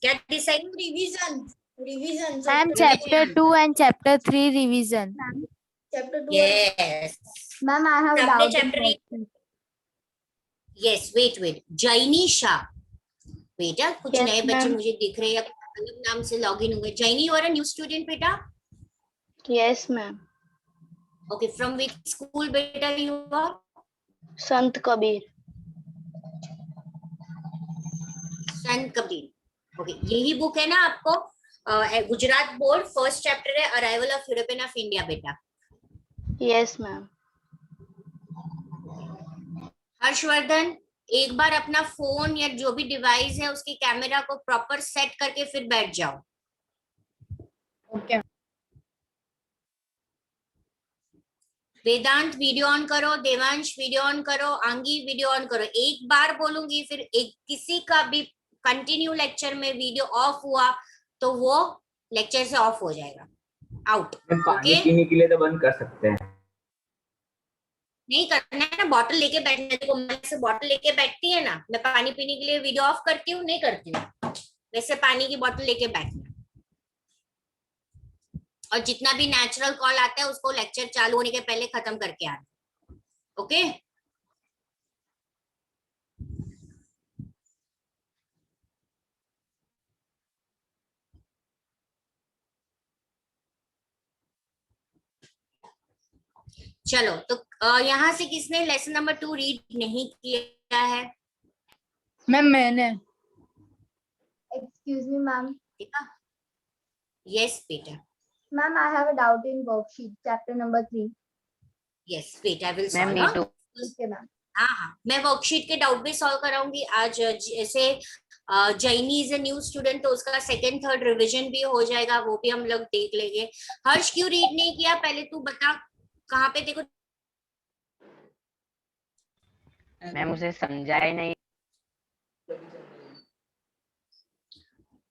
क्या decide? Revision, revision ma'am chapter 2 and chapter 3 revision. Chapter 2 Yes. Ma'am I have सबने doubt chapter in yes, wait, Jaini Shah. बेटा कुछ Yes, नए बच्चे ma'am. मुझे दिख रहे हैं, अलग नाम से लॉग इन हुए। Jaini, you are a new student बेटा? Yes, ma'am. Okay, from which school बेटा you are? Sant Kabir. Sant Kabir. Okay, यही बुक है ना आपको? गुजरात बोर्ड, फर्स्ट चैप्टर है arrival of European of India बेटा। Yes, ma'am. हर्षवर्धन, एक बार अपना फोन या जो भी डिवाइस है उसके कैमरा को प्रॉपर सेट करके फिर बैठ जाओ। Okay. वेदांत वीडियो ऑन करो, देवांश वीडियो ऑन करो, आंगी वीडियो ऑन करो। एक बार बोलूंगी, फिर एक किसी का भी कंटिन्यू लेक्चर में वीडियो ऑफ हुआ तो वो लेक्चर से ऑफ हो जाएगा, आउट। पानी ओके, पीने के लिए तो बंद कर सकते हैं। नहीं करना है ना, बॉटल लेके बैठना है। देखो मैं से बॉटल लेके बैठती है ना, मैं पानी पीने के लिए वीडियो ऑफ करती हूँ? नहीं करती हूँ। वैसे पानी की बॉटल लेके बैठना। और जितना भी नेचुरल कॉल आता है उसको लेक्चर चालू होने के पहले खत्म करके आना। ओके, चलो। तो यहाँ से किसने लेसन नंबर 2 रीड नहीं किया है? मैम मैंने। Excuse me, ma'am. ठीक है, यस बेटा। Ma'am, I have a doubt in worksheet, chapter number 3. Yes बेटा, I will ma'am, solve. me too. Okay, ma'am. हाँ हाँ, मैं वर्कशीट के डाउट भी सॉल्व कराऊंगी आज। जैसे जैनी इज अ न्यू स्टूडेंट तो उसका सेकंड थर्ड रिवीजन भी हो जाएगा, वो भी हम लोग देख लेंगे। हर्ष क्यों रीड नहीं किया, पहले तू बता, कहाँ पे देखो? मैम उसे समझाया नहीं।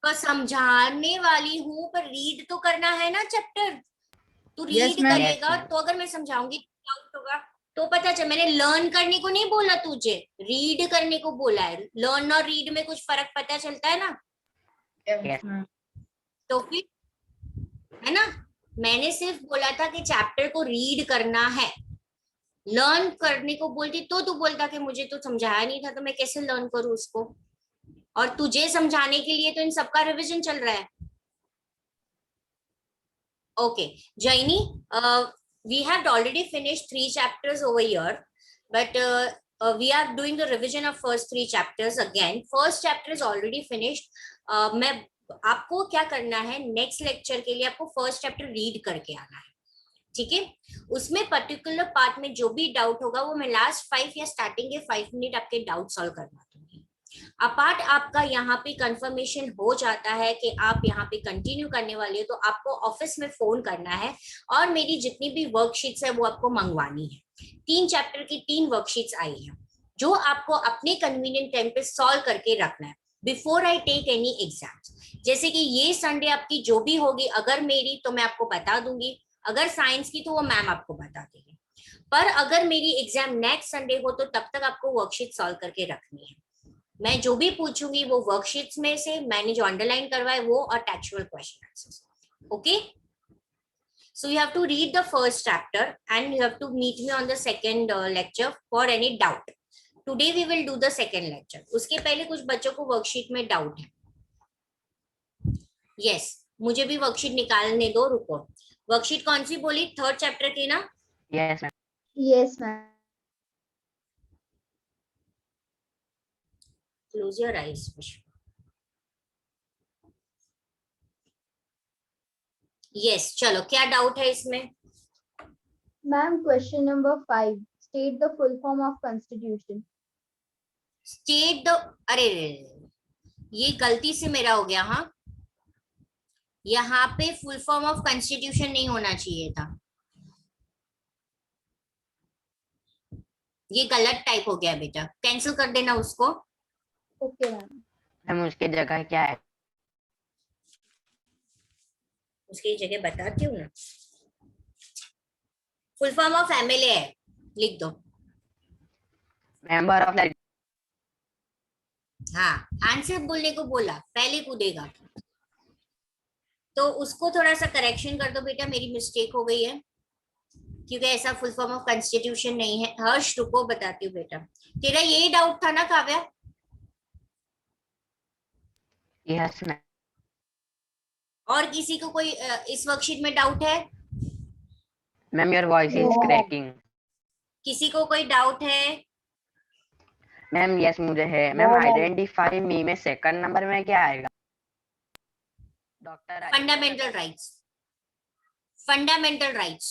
तो समझाने वाली हूँ, पर रीड तो करना है ना चैप्टर। तू Yes, रीड ma'am. करेगा तो अगर मैं समझाऊंगी डाउट होगा तो पता चल। मैंने लर्न करने को नहीं बोला तुझे, रीड करने को बोला है। लर्न और रीड में कुछ फर्क पता चलता है ना? Yes, ma'am. तो फिर, है ना, मैंने सिर्फ बोला था कि चैप्टर को रीड करना है। लर्न करने को बोलती तो तू बोलता कि मुझे तो समझाया नहीं था, तो मैं कैसे लर्न करूं उसको? और तुझे समझाने के लिए तो इन सबका रिवीजन चल रहा है। Okay, Jaini, we have already finished 3 chapters over here, but we are doing the revision of first 3 chapters again. First chapter is already finished. मैं आपको क्या करना है, नेक्स्ट लेक्चर के लिए आपको फर्स्ट चैप्टर रीड करके आना है, ठीक है? उसमें पर्टिकुलर पार्ट में जो भी डाउट होगा वो मैं लास्ट 5 या स्टार्टिंग के 5 मिनट आपके डाउट सॉल्व करवा दूंगी। अपार्ट आपका यहाँ पे कंफर्मेशन हो जाता है कि आप यहाँ पे कंटिन्यू करने वाले हो, तो आपको ऑफिस में फोन करना है और मेरी जितनी भी वर्कशीट्स है वो आपको मंगवानी है। 3 चैप्टर की 3 वर्कशीट्स आई हैं जो आपको अपने कन्वीनियंट टाइम पे सॉल्व करके रखना है before I take any exams. जैसे कि ये संडे आपकी जो भी होगी, अगर मेरी तो मैं आपको बता दूंगी, अगर साइंस की तो वो मैम आपको बता देगी, पर अगर मेरी एग्जाम नेक्स्ट संडे हो तो तब तक आपको वर्कशीट सॉल्व करके रखनी है। मैं जो भी पूछूंगी वो वर्कशीट्स में से मैंने जो अंडरलाइन करवाए वो और textual question answers. Okay, so you have to read the first chapter and you have to meet me on the second lecture for any doubt. Today we will do the second lecture. उसके पहले कुछ बच्चों को worksheet में doubt है। Yes, मुझे भी worksheet निकालने दो, रुको। वर्कशीट कौन सी बोली? थर्ड चैप्टर की ना? Yes ma'am. Yes, ma'am. Close your eyes, Vishwa. Yes, चलो क्या डाउट है इसमें? Ma'am, question number 5. State the full form of constitution. State the, अरे ये गलती से मेरा हो गया। हाँ, यहाँ पे फुल फॉर्म ऑफ कॉन्स्टिट्यूशन नहीं होना चाहिए था, ये गलत टाइप हो गया बेटा, कैंसिल कर देना उसको। Okay, ma'am. मैम उसके जगह क्या है? उसकी जगह बताती हूँ ना, फुल फॉर्म ऑफ एमएलए है, लिख दो। मेंबर ऑफ हाँ, आंसर बोलने को बोला, पहले कूदेगा। तो उसको थोड़ा सा करेक्शन कर दो बेटा, मेरी मिस्टेक हो गई है, क्योंकि ऐसा फुल फॉर्म ऑफ कॉन्स्टिट्यूशन नहीं है। हर्ष रुको, बताती हूँ बेटा। तेरा यही डाउट था ना काव्या? Yes ma'am. और किसी को कोई इस वर्कशीट में डाउट है? Ma'am your voice is No. Cracking. किसी को कोई डाउट है? मैम यस मुझे है। मैम आइडेंटिफाई मी में सेकंड नंबर में क्या आएगा? Doctor fundamental rights, fundamental rights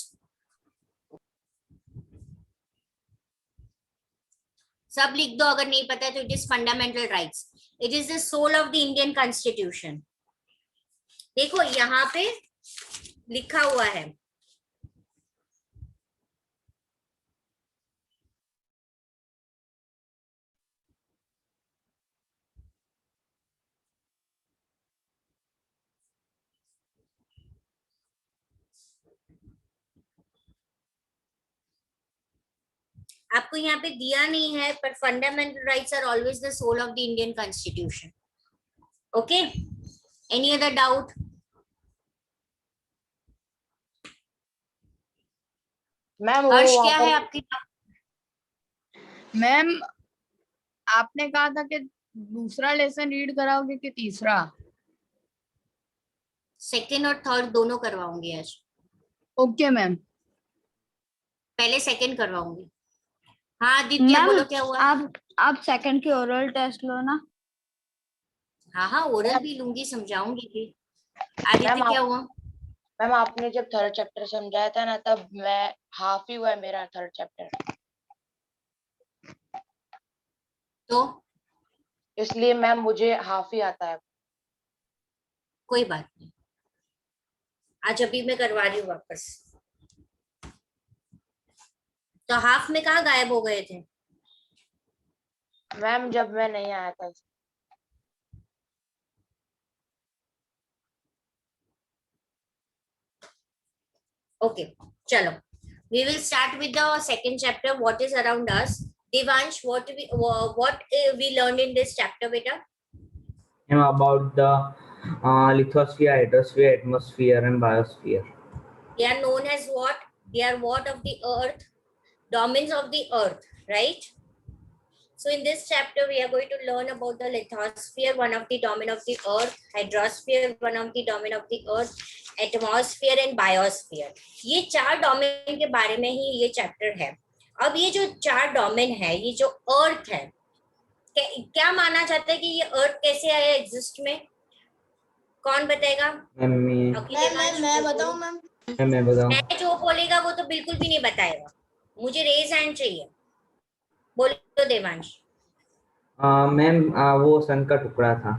सब लिख दो, अगर नहीं पता है तो। It is fundamental rights, it is the soul of the Indian constitution. देखो यहाँ पे लिखा हुआ है, आपको यहाँ पे दिया नहीं है, पर fundamental rights are always the soul of the Indian constitution. Okay, any other doubt? Ma'am Harsh वो क्या है आपकी? मैम आपने कहा था कि दूसरा लेसन रीड कराओगे कि तीसरा? सेकेंड और थर्ड दोनों करवाऊंगी आज। Okay ma'am. पहले सेकेंड करवाऊंगी। हाँ आदित्य बोलो, क्या हुआ? आप सेकंड की ओरल टेस्ट लो ना। हाँ हाँ, ओरल भी लूंगी, समझाऊंगी भी। आदित्य मैम क्या हुआ? मैम आपने जब थर्ड चैप्टर समझाया था ना, तब मैं हाफ ही हुआ है मेरा थर्ड चैप्टर, तो इसलिए मैम मुझे हाफ ही आता है। कोई बात नहीं, आज अभी मैं करवा रही हूँ वापस। तो हाफ में कहाँ गायब हो गए थे? मैम जब मैं नहीं आया था। ओके, चलो, we will start with the second chapter, what is around us. Devansh, what we learned in this chapter, beta? about the lithosphere, hydrosphere, atmosphere and biosphere. They are known as what? They are what of the earth? Domains of the earth, right? So in this chapter, we are going to learn about the lithosphere, one of the domain of the earth, hydrosphere, one of the domain of the earth, atmosphere and biosphere. ये चार domain के बारे में ही ये chapter है। अब ये जो चार डोमेन है, ये जो अर्थ है, क्या माना जाता है कि ये अर्थ कैसे आया एग्जिस्ट में? कौन बताएगा? मैं बताऊं मैम? मैं बताऊं। मैं जो बोलेगा वो तो बिल्कुल भी नहीं बताएगा, मुझे रेज हैंड चाहिए। बोलो देवांश। मैम वो सन का टुकड़ा था।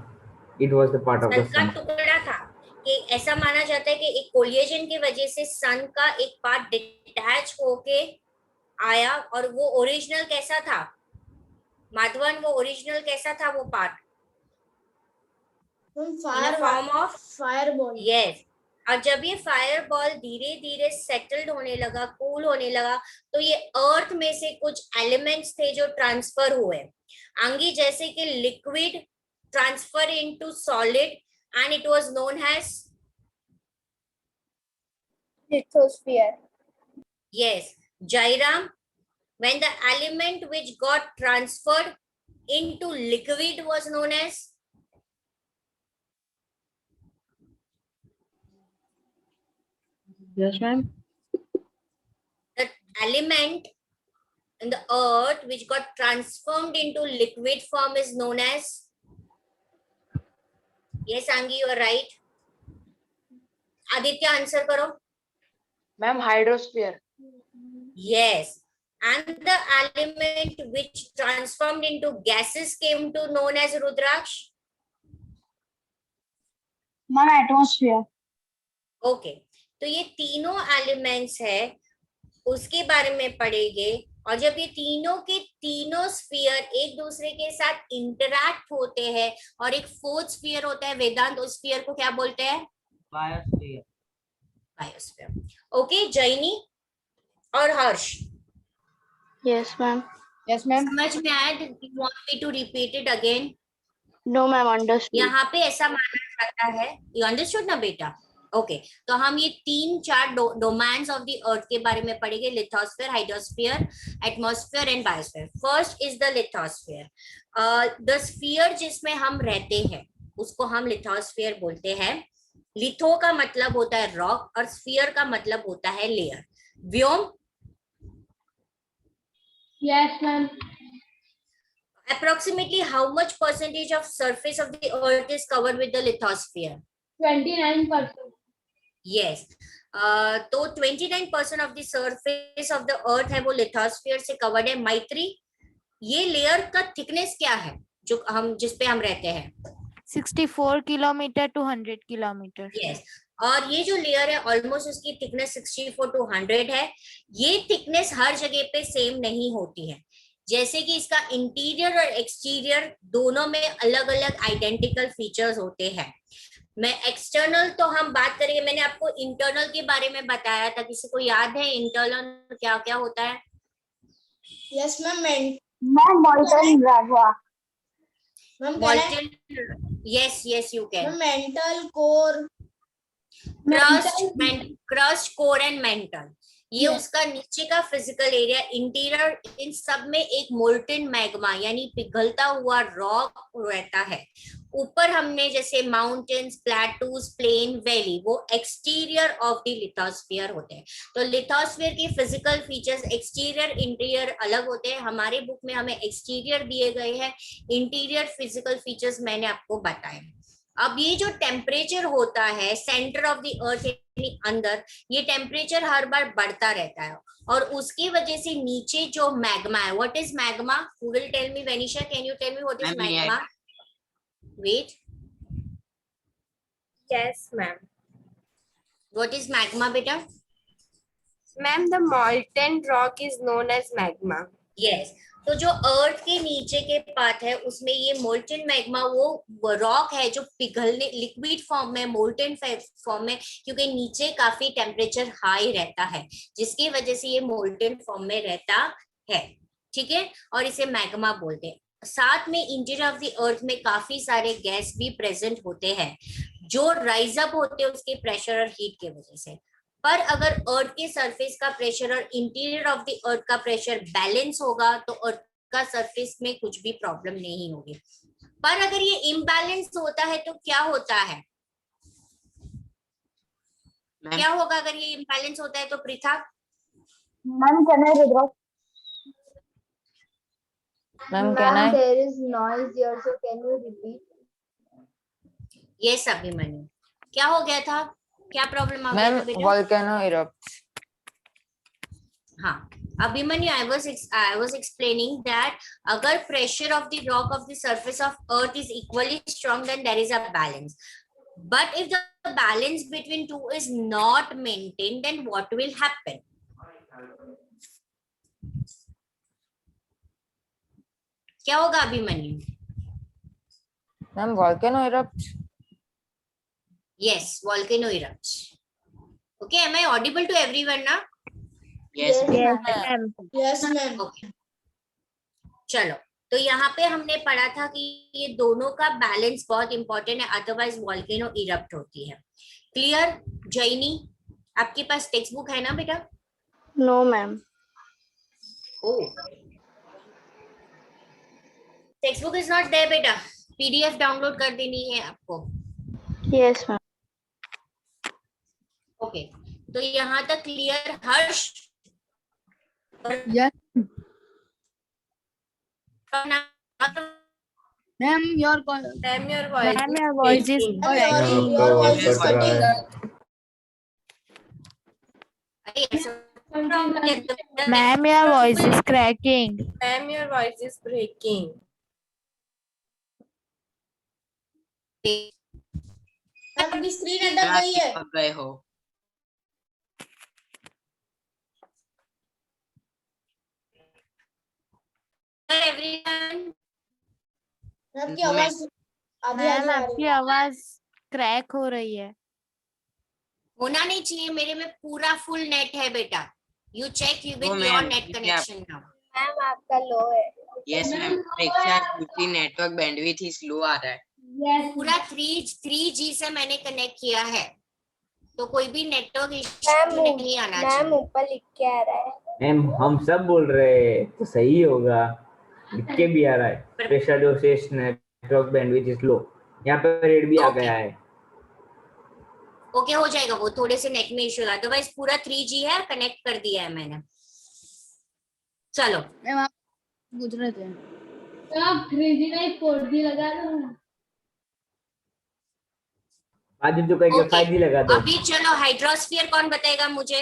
It was the part of the sun का सन। टुकड़ा था कि ऐसा माना जाता है कि एक कोलिजन की वजह से सन का एक पार्ट डिटैच होके आया, और वो ओरिजिनल कैसा था माधवन? वो ओरिजिनल कैसा था वो part? Form of fireball. Yes. और जब ये फायर बॉल धीरे धीरे सेटल्ड होने लगा, कूल होने लगा, तो ये अर्थ में से कुछ एलिमेंट्स थे जो ट्रांसफर हुए आंगी, जैसे कि liquid transfer into solid, and it was known as Lithosphere. yes, Jairam. When the element which got transferred into liquid was known as? Yes ma'am. The element in the earth which got transformed into liquid form is known as? Yes, Angi, you are right. Aditya, answer karo. Ma'am hydrosphere. Yes. And the element which transformed into gases came to known as Rudraksh? Ma'am atmosphere. Okay. तो ये तीनों elements है, उसके बारे में पढ़ेंगे। और जब ये तीनों के तीनों स्फीयर एक दूसरे के साथ इंटरैक्ट होते हैं, और एक फोर्थ स्फीयर होता है वेदांत, उस स्फीयर को क्या बोलते हैं? बायोस्फीयर। बायोस्फीयर। ओके, जैनी और Harsh, yes ma'am. Yes ma'am. समझ में आया? You want me to repeat it again? No ma'am, understood. यहाँ पे ऐसा माना जाता है, यू अंडरस्टूड ना बेटा? ओके तो हम ये 3-4 डोमेन्स ऑफ द अर्थ के बारे में पढ़ेंगे, lithosphere, hydrosphere, atmosphere and biosphere. First is the lithosphere. The sphere जिसमें हम रहते हैं उसको हम लिथोस्फीयर बोलते हैं। लिथो का मतलब होता है रॉक और स्फीयर का मतलब होता है layer. Vyom, Yes, ma'am. approximately how much percentage of surface of the earth is covered with the lithosphere? 29%. Yes. तो 29% of the surface of the earth है वो लिथोस्फीयर से कवर्ड है। मैत्री, ये लेयर का थिकनेस क्या है जो हम जिस पे हम रहते हैं? 64 किलोमीटर to 100 किलोमीटर। यस, और ये जो लेयर है ऑलमोस्ट उसकी थिकनेस 64 to 100 है। ये थिकनेस हर जगह पे सेम नहीं होती है, जैसे कि इसका इंटीरियर और एक्सटीरियर दोनों में अलग अलग आइडेंटिकल फीचर्स होते हैं। मैं एक्सटर्नल तो हम बात करेंगे, मैंने आपको इंटरनल के बारे में बताया था, किसी को याद है इंटरनल क्या क्या होता है? Yes, ma'am. Ma'am, molten lava. Ma'am, Molten, yes, yes, you can. ma'am, mental core. Crust, core and mental, ये Yes. उसका नीचे का फिजिकल एरिया। इंटीरियर, इन सब में एक मोल्टन मैग्मा यानी पिघलता हुआ रॉक रहता है। ऊपर हमने जैसे माउंटेन्स, प्लेटूज, प्लेन, वैली, वो एक्सटीरियर ऑफ द लिथोस्फीयर होते हैं। तो लिथोस्फीयर की फिजिकल फीचर्स एक्सटीरियर इंटीरियर अलग होते हैं। हमारे बुक में हमें एक्सटीरियर दिए गए हैं, इंटीरियर फिजिकल फीचर्स मैंने आपको बताए। अब ये जो टेम्परेचर होता है सेंटर ऑफ द अर्थ यानी अंदर, ये टेम्परेचर हर बार बढ़ता रहता है और उसकी वजह से नीचे जो मैग्मा है, what is magma? Who will tell me? Venisha, can you tell me what is magma? Wait, Yes, ma'am. What is magma बेटा? Ma'am, the molten rock is known as magma. Yes, तो जो अर्थ के नीचे के पार्ट है उसमें ये मोल्टन मैग्मा वो रॉक है जो पिघलने लिक्विड फॉर्म में, मोल्टन फॉर्म में, क्योंकि नीचे काफी टेम्परेचर हाई रहता है जिसकी वजह से ये मोल्टन फॉर्म में रहता है। ठीक है, और इसे मैग्मा बोलते हैं। साथ में इंटीरियर ऑफ द अर्थ में काफी सारे गैस भी प्रेजेंट होते हैं जो राइज अप होते हैं उसके प्रेशर और हीट के वजह से। पर अगर अर्थ के सरफेस का प्रेशर और इंटीरियर ऑफ द अर्थ का प्रेशर बैलेंस होगा तो अर्थ का सरफेस में कुछ भी प्रॉब्लम नहीं होगी। पर अगर ये इम्बैलेंस होता है तो क्या होता है? क्या होगा अगर ये इम्बैलेंस होता है तो? Pritha, Ma'am, can I withdraw? Ma'am, can I? There is noise here, so can you repeat? Yes Abhimanyu, क्या हो गया था? क्या प्रॉब्लम आ गया Ma'am, था बेटा? volcano erupts. हाँ Abhimanyu, I was explaining that अगर pressure of the rock of the surface of earth is equally strong, then there is a balance. But if the balance between two is not maintained, then what will happen? क्या होगा Abhimanyu? Ma'am, volcano erupts. Yes, volcano erupts. Okay, am I audible to everyone now? Yes, ma'am. Yes, ma'am. Okay. चलो, तो यहाँ पे हमने पढ़ा था कि ये दोनों का बैलेंस बहुत इंपॉर्टेंट है, अदरवाइज वॉल्केनो इरप्ट होती है। क्लियर? जैनी, आपके पास टेक्स्ट बुक है ना बेटा? No ma'am. Oh, text book is not there बेटा, पीडीएफ डाउनलोड कर देनी है आपको। Yes ma'am. ओके, तो यहाँ तक clear? Harsh? Yes, Ma'am, ma'am, your call. Ma'am, your voice Ma'am, is your voice is breaking. Ma'am, your voice is cutting. Ma'am, your voice is cracking. Ma'am, your voice is breaking. Ma'am, अपनी screen अटक गई है। गए हो। everyone, आपकी आवाज आधी ma'am, आधी आ आपकी रही है। आवाज क्रैक हो रही है। होना नहीं चाहिए, मेरे में पूरा फुल नेट है बेटा। You check you with No, your ma'am, net ये कनेक्शन नाउ। मैम आपका लो है। यस मैम परीक्षा पूछी नेटवर्क बैंडविड्थ ही स्लो आ रहा है। पूरा 3G से मैंने कनेक्ट किया है, तो कोई भी नेटवर्क मैम इश्यू नहीं आना मैम चाहिए। ऊपर लिख के आ रहा है। मैम हम सब बोल रहे हैं तो सही होगा, लिख के भी आ रहा है pressure dosage network bandwidth is low, यहाँ पे रेड भी आ Okay. गया है। ओके हो जाएगा, वो थोड़े से नेट में इश्यू था, अदरवाइज पूरा 3G है, कनेक्ट कर दिया है मैंने। चलो मैम आप पूछ रहे थे। आप 3G नहीं 4G लगा दो। आज जो कहेंगे Okay. 5G लगा दो। अभी चलो हाइड्रोस्फीयर कौन बताएगा मुझे?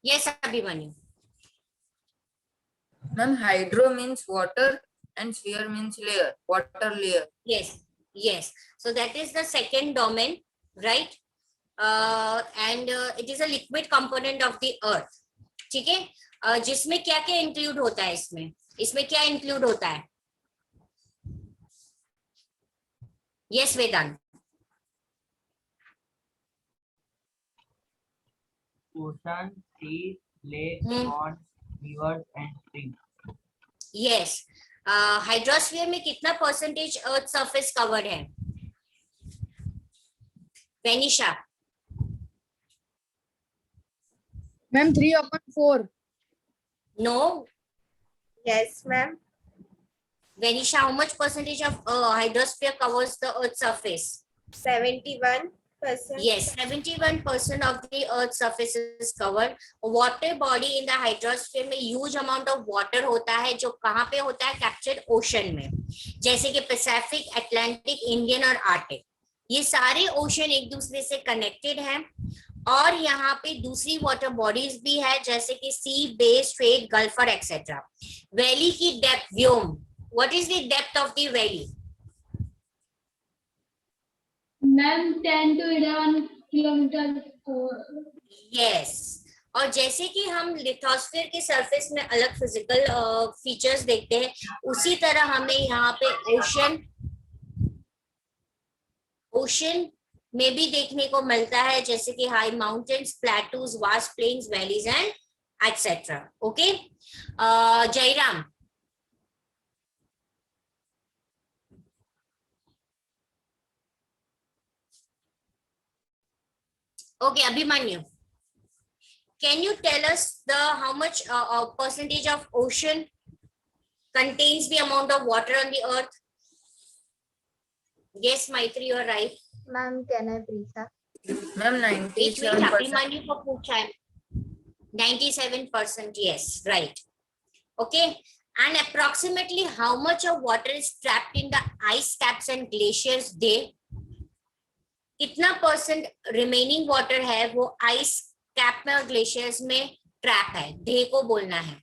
Yes Abhimanyu. Ma'am, hydro means water and sphere means layer, water layer. Yes. So that is the second domain, right? And it is a liquid component of the earth. ठीक है, जिसमें क्या क्या इंक्लूड होता है? इसमें क्या इंक्लूड होता है? Yes Vedant. Ocean, sea, lake, pond, rivers and stream. Yes, hydrosphere में कितना परसेंटेज अर्थ सरफेस कवर्ड है? Venisha. Ma'am 3/4। No. Yes, ma'am. Venisha, how much percentage of hydrosphere covers the Earth's surface? 71%. Yes, 71% of the Earth's surface is covered. Water body in the hydrosphere में huge amount of water होता है, जो कहाँ पे होता है? Captured ocean में, जैसे कि पैसिफिक, अटलांटिक, इंडियन और आर्टिक। ये सारे ओशन एक दूसरे से कनेक्टेड हैं, और यहाँ पे दूसरी वाटर बॉडीज भी है, जैसे कि सी, बे, स्ट्रेट, गल्फ और एक्सेट्रा। वैली की depth, Vyom, what is the depth of the valley? Ma'am 10 to 11 kilometre. Yes, और जैसे कि हम लिथोस्फीयर के सरफेस में अलग फिजिकल फीचर्स देखते हैं, उसी तरह हमें यहाँ पे ओशन में भी देखने को मिलता है, जैसे कि high mountains, plateaus, vast plains, valleys and etcetera. Okay, Jairam. Okay, Abhimanyu, can you tell us the how much percentage of ocean contains the amount of water on the earth? Yes, Maitri, you are right. Ma'am, can I please have? Ma'am, Wait, 97%. Abhimanyu को पूछा है। 97%, yes, right. Okay, and approximately how much of water is trapped in the ice caps and glaciers day? कितना percent remaining water है वो ice cap में और glaciers में trap है? डे को बोलना है।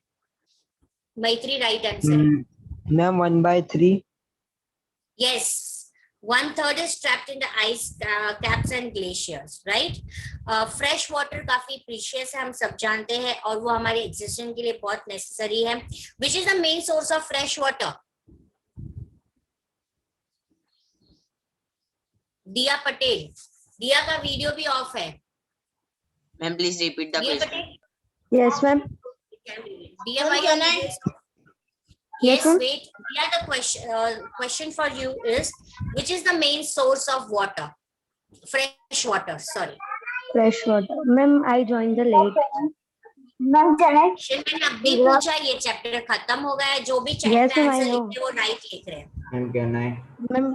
मैत्री, right answer. Ma'am 1/3। Yes, 1/3 is trapped in the ice caps and glaciers, right? Fresh water काफी precious है, हम सब जानते हैं, और वो हमारे existence के लिए बहुत necessary है। Which is the main source of fresh water? दिया पटेल। दिया का वीडियो भी ऑफ है। मैम प्लीज रिपीट द दिया क्वेश्चन। पटेल। Yes, ma'am. दिया भाई, can I- yes, ma'am. wait. Yeah, the question for you is, which is the main source of water? Fresh water, sorry. Fresh water. Ma'am, I joined the late. Ma'am, can I? मैंने अभी पूछा, ये chapter खत्म हो गया है, जो भी चैट Yes, में ma'am, I आंसर know. लिखते हैं वो राइट लिख रहे हैं। Ma'am can I? Ma'am,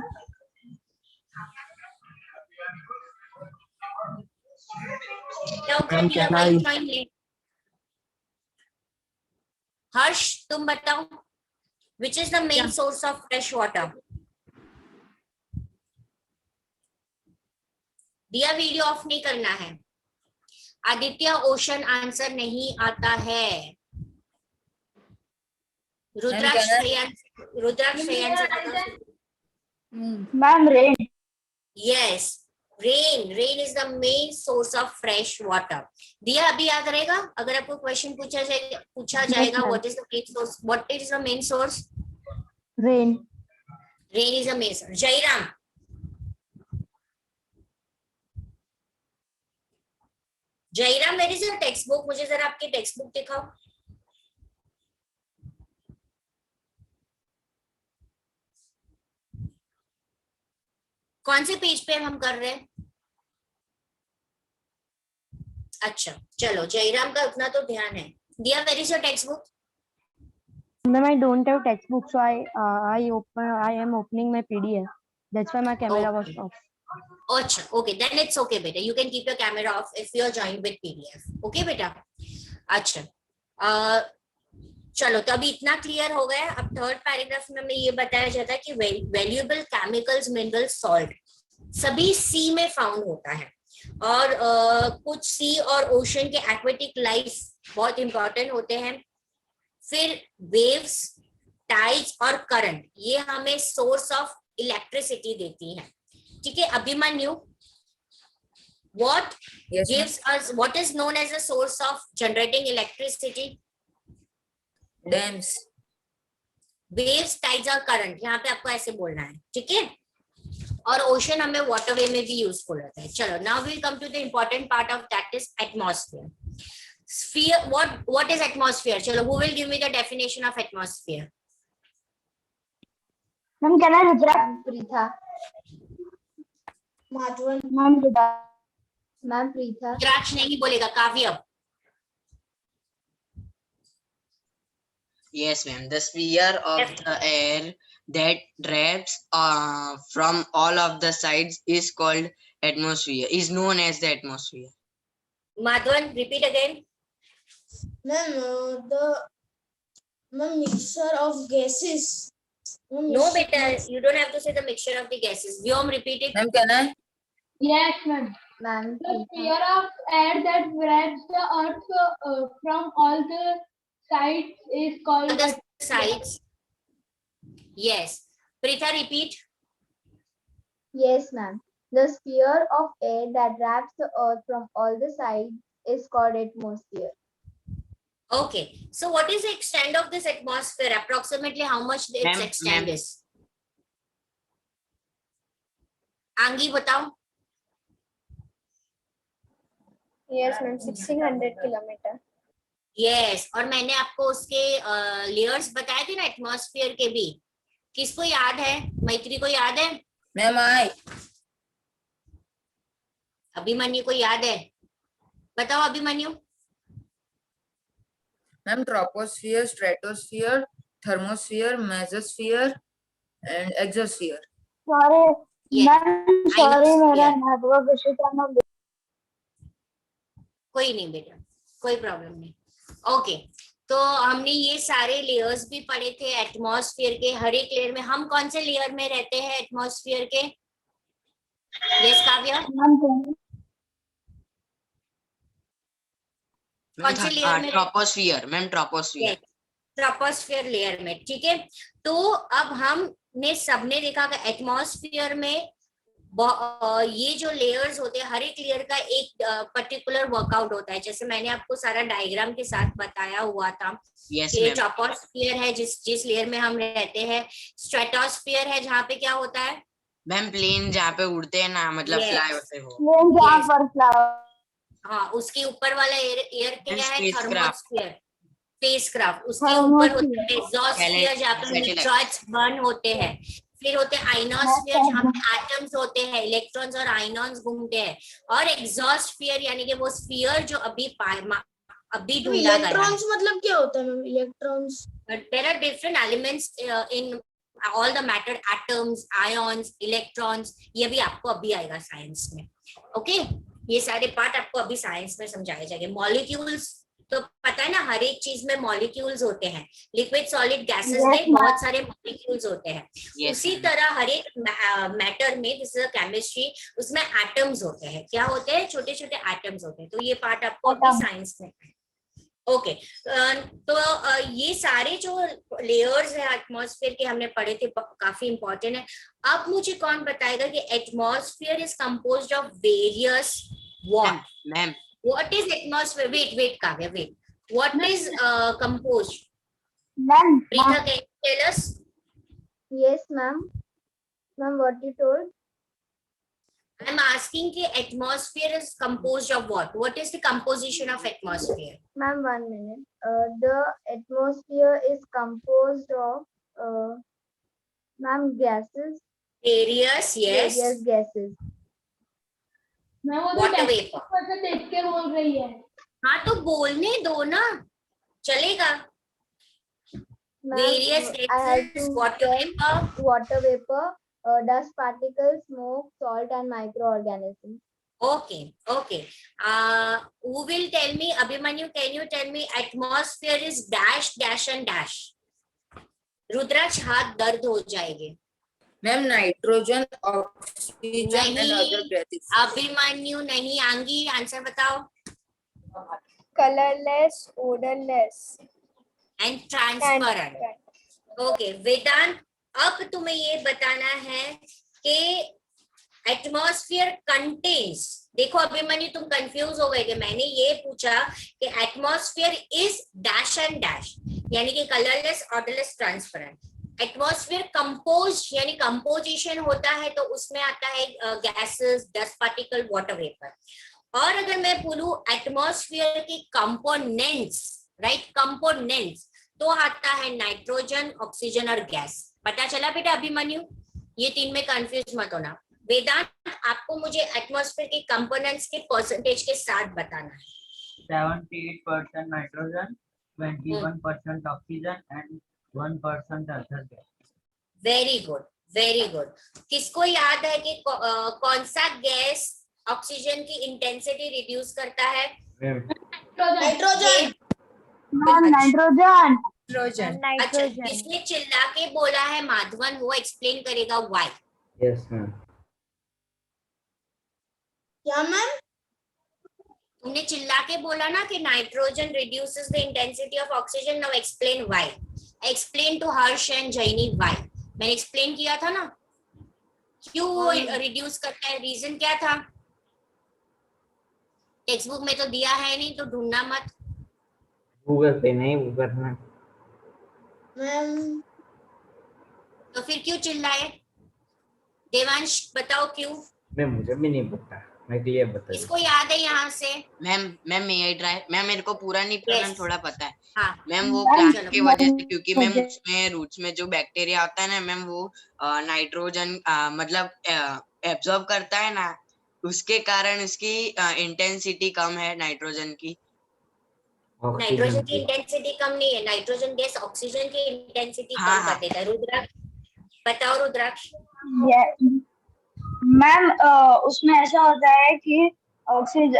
क्या दिया भाई, join late। हर्ष, तुम बताओ, which is the main source of fresh water? दिया वीडियो ऑफ नहीं करना है। आदित्य, ओशन आंसर नहीं आता है। रुद्राक्ष, Shreyansh, Ma'am, rain. yes, rain is the main source of fresh water. दिया अभी याद रहेगा, अगर आपको क्वेश्चन पूछा जाएगा, ma'am. what is the main source? What is the main source? rain. Rain is the main source. Jairam, Jairam, where is your text book? मुझे जरा आपकी टेक्स्ट बुक दिखाओ। कौन से पेज पे हम कर रहे हैं? अच्छा चलो, जयराम का उतना तो ध्यान है। दिया, where is your text book? Ma'am, I don't have textbook, so I am opening my PDF. That's why my camera was Okay. off. अच्छा, okay, then it's okay बेटा, you can keep your camera off if you are joined with PDF. Okay बेटा? अच्छा, चलो तो अभी इतना clear हो गया। अब थर्ड पैराग्राफ में हमें ये बताया जाता है कि वैल्यूएबल केमिकल्स, मिनरल्स, सॉल्ट सभी सी में फाउंड होता है, और कुछ सी और ओशन के एक्वेटिक लाइफ बहुत इंपॉर्टेंट होते हैं। फिर वेव्स, टाइड्स और करंट, ये हमें सोर्स ऑफ इलेक्ट्रिसिटी देती है। ठीक है Abhimanyu, what Yes, ma'am. gives us, what is known as a source of generating electricity? Dams. Waves, tides और करंट, यहाँ पे आपको ऐसे बोलना है। ठीक है, और ओशन हमें वाटरवे में भी यूजफुल होता है। चलो, now we come to the important part of that is atmosphere. Sphere, what is atmosphere? Chalo, who will give me the definition of atmosphere? Ma'am, can I Rudra? Preetha. Madhwan. Ma'am, Rudra. Ma'am, Preetha. रुद्राक्ष नहीं बोलेगा, काव्य। Yes, ma'am. The sphere of the air that wraps from all of the sides is called atmosphere, is known as the atmosphere. Madhwan, repeat again. Ma'am, the mixture of gases. No, beta, you don't have to say the mixture of the gases. Vyom, repeat it. Ma'am, can I? Yes, ma'am. Ma'am, The sphere of air that wraps the earth from all the sides is called On the sides. Yes. Preetha, repeat. yes, ma'am. The sphere of air that wraps the earth from all the sides is called atmosphere. Okay. So what is the extent of this atmosphere? Approximately how much its Ma'am, extent ma'am. is? Angi, बताओ. Yes, ma'am. 1600 kilometer. Yes. और मैंने आपको उसके layers बताए थे ना atmosphere के भी। किसको याद है? मैत्री को याद है? Ma'am, I. अभिमन्यु को याद है? बताओ Abhimanyu. Ma'am, troposphere, stratosphere, thermosphere, mesosphere, and exosphere. Sorry, Yes. ma'am. Sorry, Ionosphere. मेरा network issue था ना। कोई नहीं बेटा, कोई प्रॉब्लम नहीं। ओके, तो हमने ये सारे लेयर्स भी पढ़े थे एटमॉस्फेयर के। हर एक लेयर में हम कौन से लेयर में रहते हैं एटमॉस्फेयर के? यस काव्या, कौन से लेयर में? Troposphere, ma'am, troposphere. Troposphere layer में। ठीक है, तो अब हमने सबने देखा कि एटमॉस्फेयर में ये जो लेयर्स होते हैं, हर एक लेयर का एक पर्टिकुलर वर्कआउट होता है। जैसे मैंने आपको सारा डायग्राम के साथ बताया हुआ था Yes, कि ma'am. ट्रोपोस्फियर है जिस लेयर में हम रहते हैं। स्ट्रेटोस्फियर है जहाँ पे क्या होता है? मैम, प्लेन जहाँ पे उड़ते हैं ना, मतलब Yes. फ्लाई होते हैं वो। Yes. हाँ, उसके ऊपर वाला एयर क्या है? Spacecraft. Thermosphere, spacecraft. उसके ऊपर होता है एग्जॉस्फियर जहाँ पे Satellite. न्यूट्रॉन्स बर्न होते हैं। फिर होते हैं आइनोस्फियर जहाँ पे एटम्स होते हैं, इलेक्ट्रॉन्स और आइनॉन्स घूमते हैं। और एग्जॉस्फियर यानी कि वो स्फीयर जो अभी ढूंढा गया है। मतलब क्या होता है ma'am? Electrons. But there are different elements in all the matter, atoms, ions, electrons. ये भी आपको अभी आएगा साइंस में। ओके, ये सारे पार्ट आपको अभी साइंस में समझाए जाएंगे। मॉलिक्यूल्स तो पता है ना, हर एक चीज में मॉलिक्यूल्स होते हैं। लिक्विड, सॉलिड, गैसेस में बहुत सारे मॉलिक्यूल्स होते हैं। Yes, उसी ma'am. तरह हर एक मैटर में, जैसे केमिस्ट्री, उसमें एटम्स होते हैं। क्या होते हैं? छोटे छोटे एटम्स होते हैं। तो ये पार्ट आपको अभी साइंस में है। ओके, तो ये सारे जो लेयर्स है एटमॉस्फेयर के हमने पढ़े थे, काफी इंपॉर्टेंट है। अब मुझे कौन बताएगा कि atmosphere is composed of various what? Ma'am, what is atmosphere? Wait Kavya, wait. What is composed? Ma'am. Preeta, can you tell us? Yes, ma'am. Ma'am, what you told? I'm asking कि atmosphere is composed of what? What is the composition of atmosphere? Ma'am, 1 minute. The atmosphere is composed of, ma'am, gases. Various, yes. Various gases. मैं वो तो Water text vapor. पर से देख के बोल रही है. हाँ तो बोलने दो ना, चलेगा. Ma'am, Various I had gases, to water tell vapor. water vapor, dust particles, smoke, salt, and microorganisms. Okay, okay. Who will tell me? Abhimanyu, can you tell me atmosphere is dash, dash and dash? रुद्राक्ष हाथ दर्द हो जाएंगे. Ma'am nitrogen oxygen and नहीं. Other gases. Abhimanyu नहीं. Aangi answer बताओ. Colorless, odorless. And transparent. Okay Vedant, अब तुम्हें ये बताना है कि एटमॉस्फेयर कंटेन्स. देखो अभिमन्यु तुम कंफ्यूज हो गए थे. मैंने ये पूछा कि atmosphere is dash and dash, यानी कि colourless, odourless, transparent. Atmosphere compose यानी कंपोजिशन होता है तो उसमें आता है gases, dust particle, water vapour. और अगर मैं बोलूं एटमॉस्फेयर के कंपोनेंट्स, राइट, कंपोनेंट्स, तो आता है नाइट्रोजन, ऑक्सीजन और गैस. पता चला बेटा अभिमन्यु? ये तीन में कंफ्यूज मत होना. वेदांत, आपको मुझे एटमॉस्फेयर के कंपोनेंट्स के परसेंटेज के साथ बताना है. 78% nitrogen, 21% oxygen, and 1% other gas. Very good, very good. किसको याद है कि कौन सा गैस ऑक्सीजन की इंटेंसिटी रिड्यूस करता है? नाइट्रोजन. Nitrogen. अच्छा, जिसने चिल्ला के बोला है माधवन, वो एक्सप्लेन करेगा व्हाई. Yes, ma'am. क्या मैम? तुमने चिल्ला के बोला ना कि nitrogen reduces the intensity of oxygen. Now explain why. Explain to Harsh and Jaini why. मैंने एक्सप्लेन किया था ना क्यों वो रिड्यूस करता है. रीजन क्या था? टेक्स्ट बुक में तो दिया है नहीं, तो ढूंढना मत. गूगल पे नहीं, वो करना. मैम तो फिर क्यों चिल्लाए? देवांश बताओ क्यों. मुझे भी नहीं पता, मैं क्लियर बता. इसको याद है यहाँ से? मैम मैं ट्राई. मैम मेरे को पूरा नहीं पता, मैम थोड़ा पता है. हाँ. मैम वो प्लांट की वजह से, क्योंकि मैम उसमें रूट्स में जो बैक्टीरिया आता है ना मैम, वो नाइट्रोजन मतलब एब्जॉर्ब करता है ना, उसके कारण उसकी इंटेंसिटी कम है नाइट्रोजन की. नाइट्रोजन की इंटेंसिटी कम नहीं है. नाइट्रोजन गैस ऑक्सीजन की इंटेंसिटी कम कर देता है. रुद्राक्ष बताओ. रुद्राक्ष मैम, उसमें ऐसा होता है कि ऑक्सीजन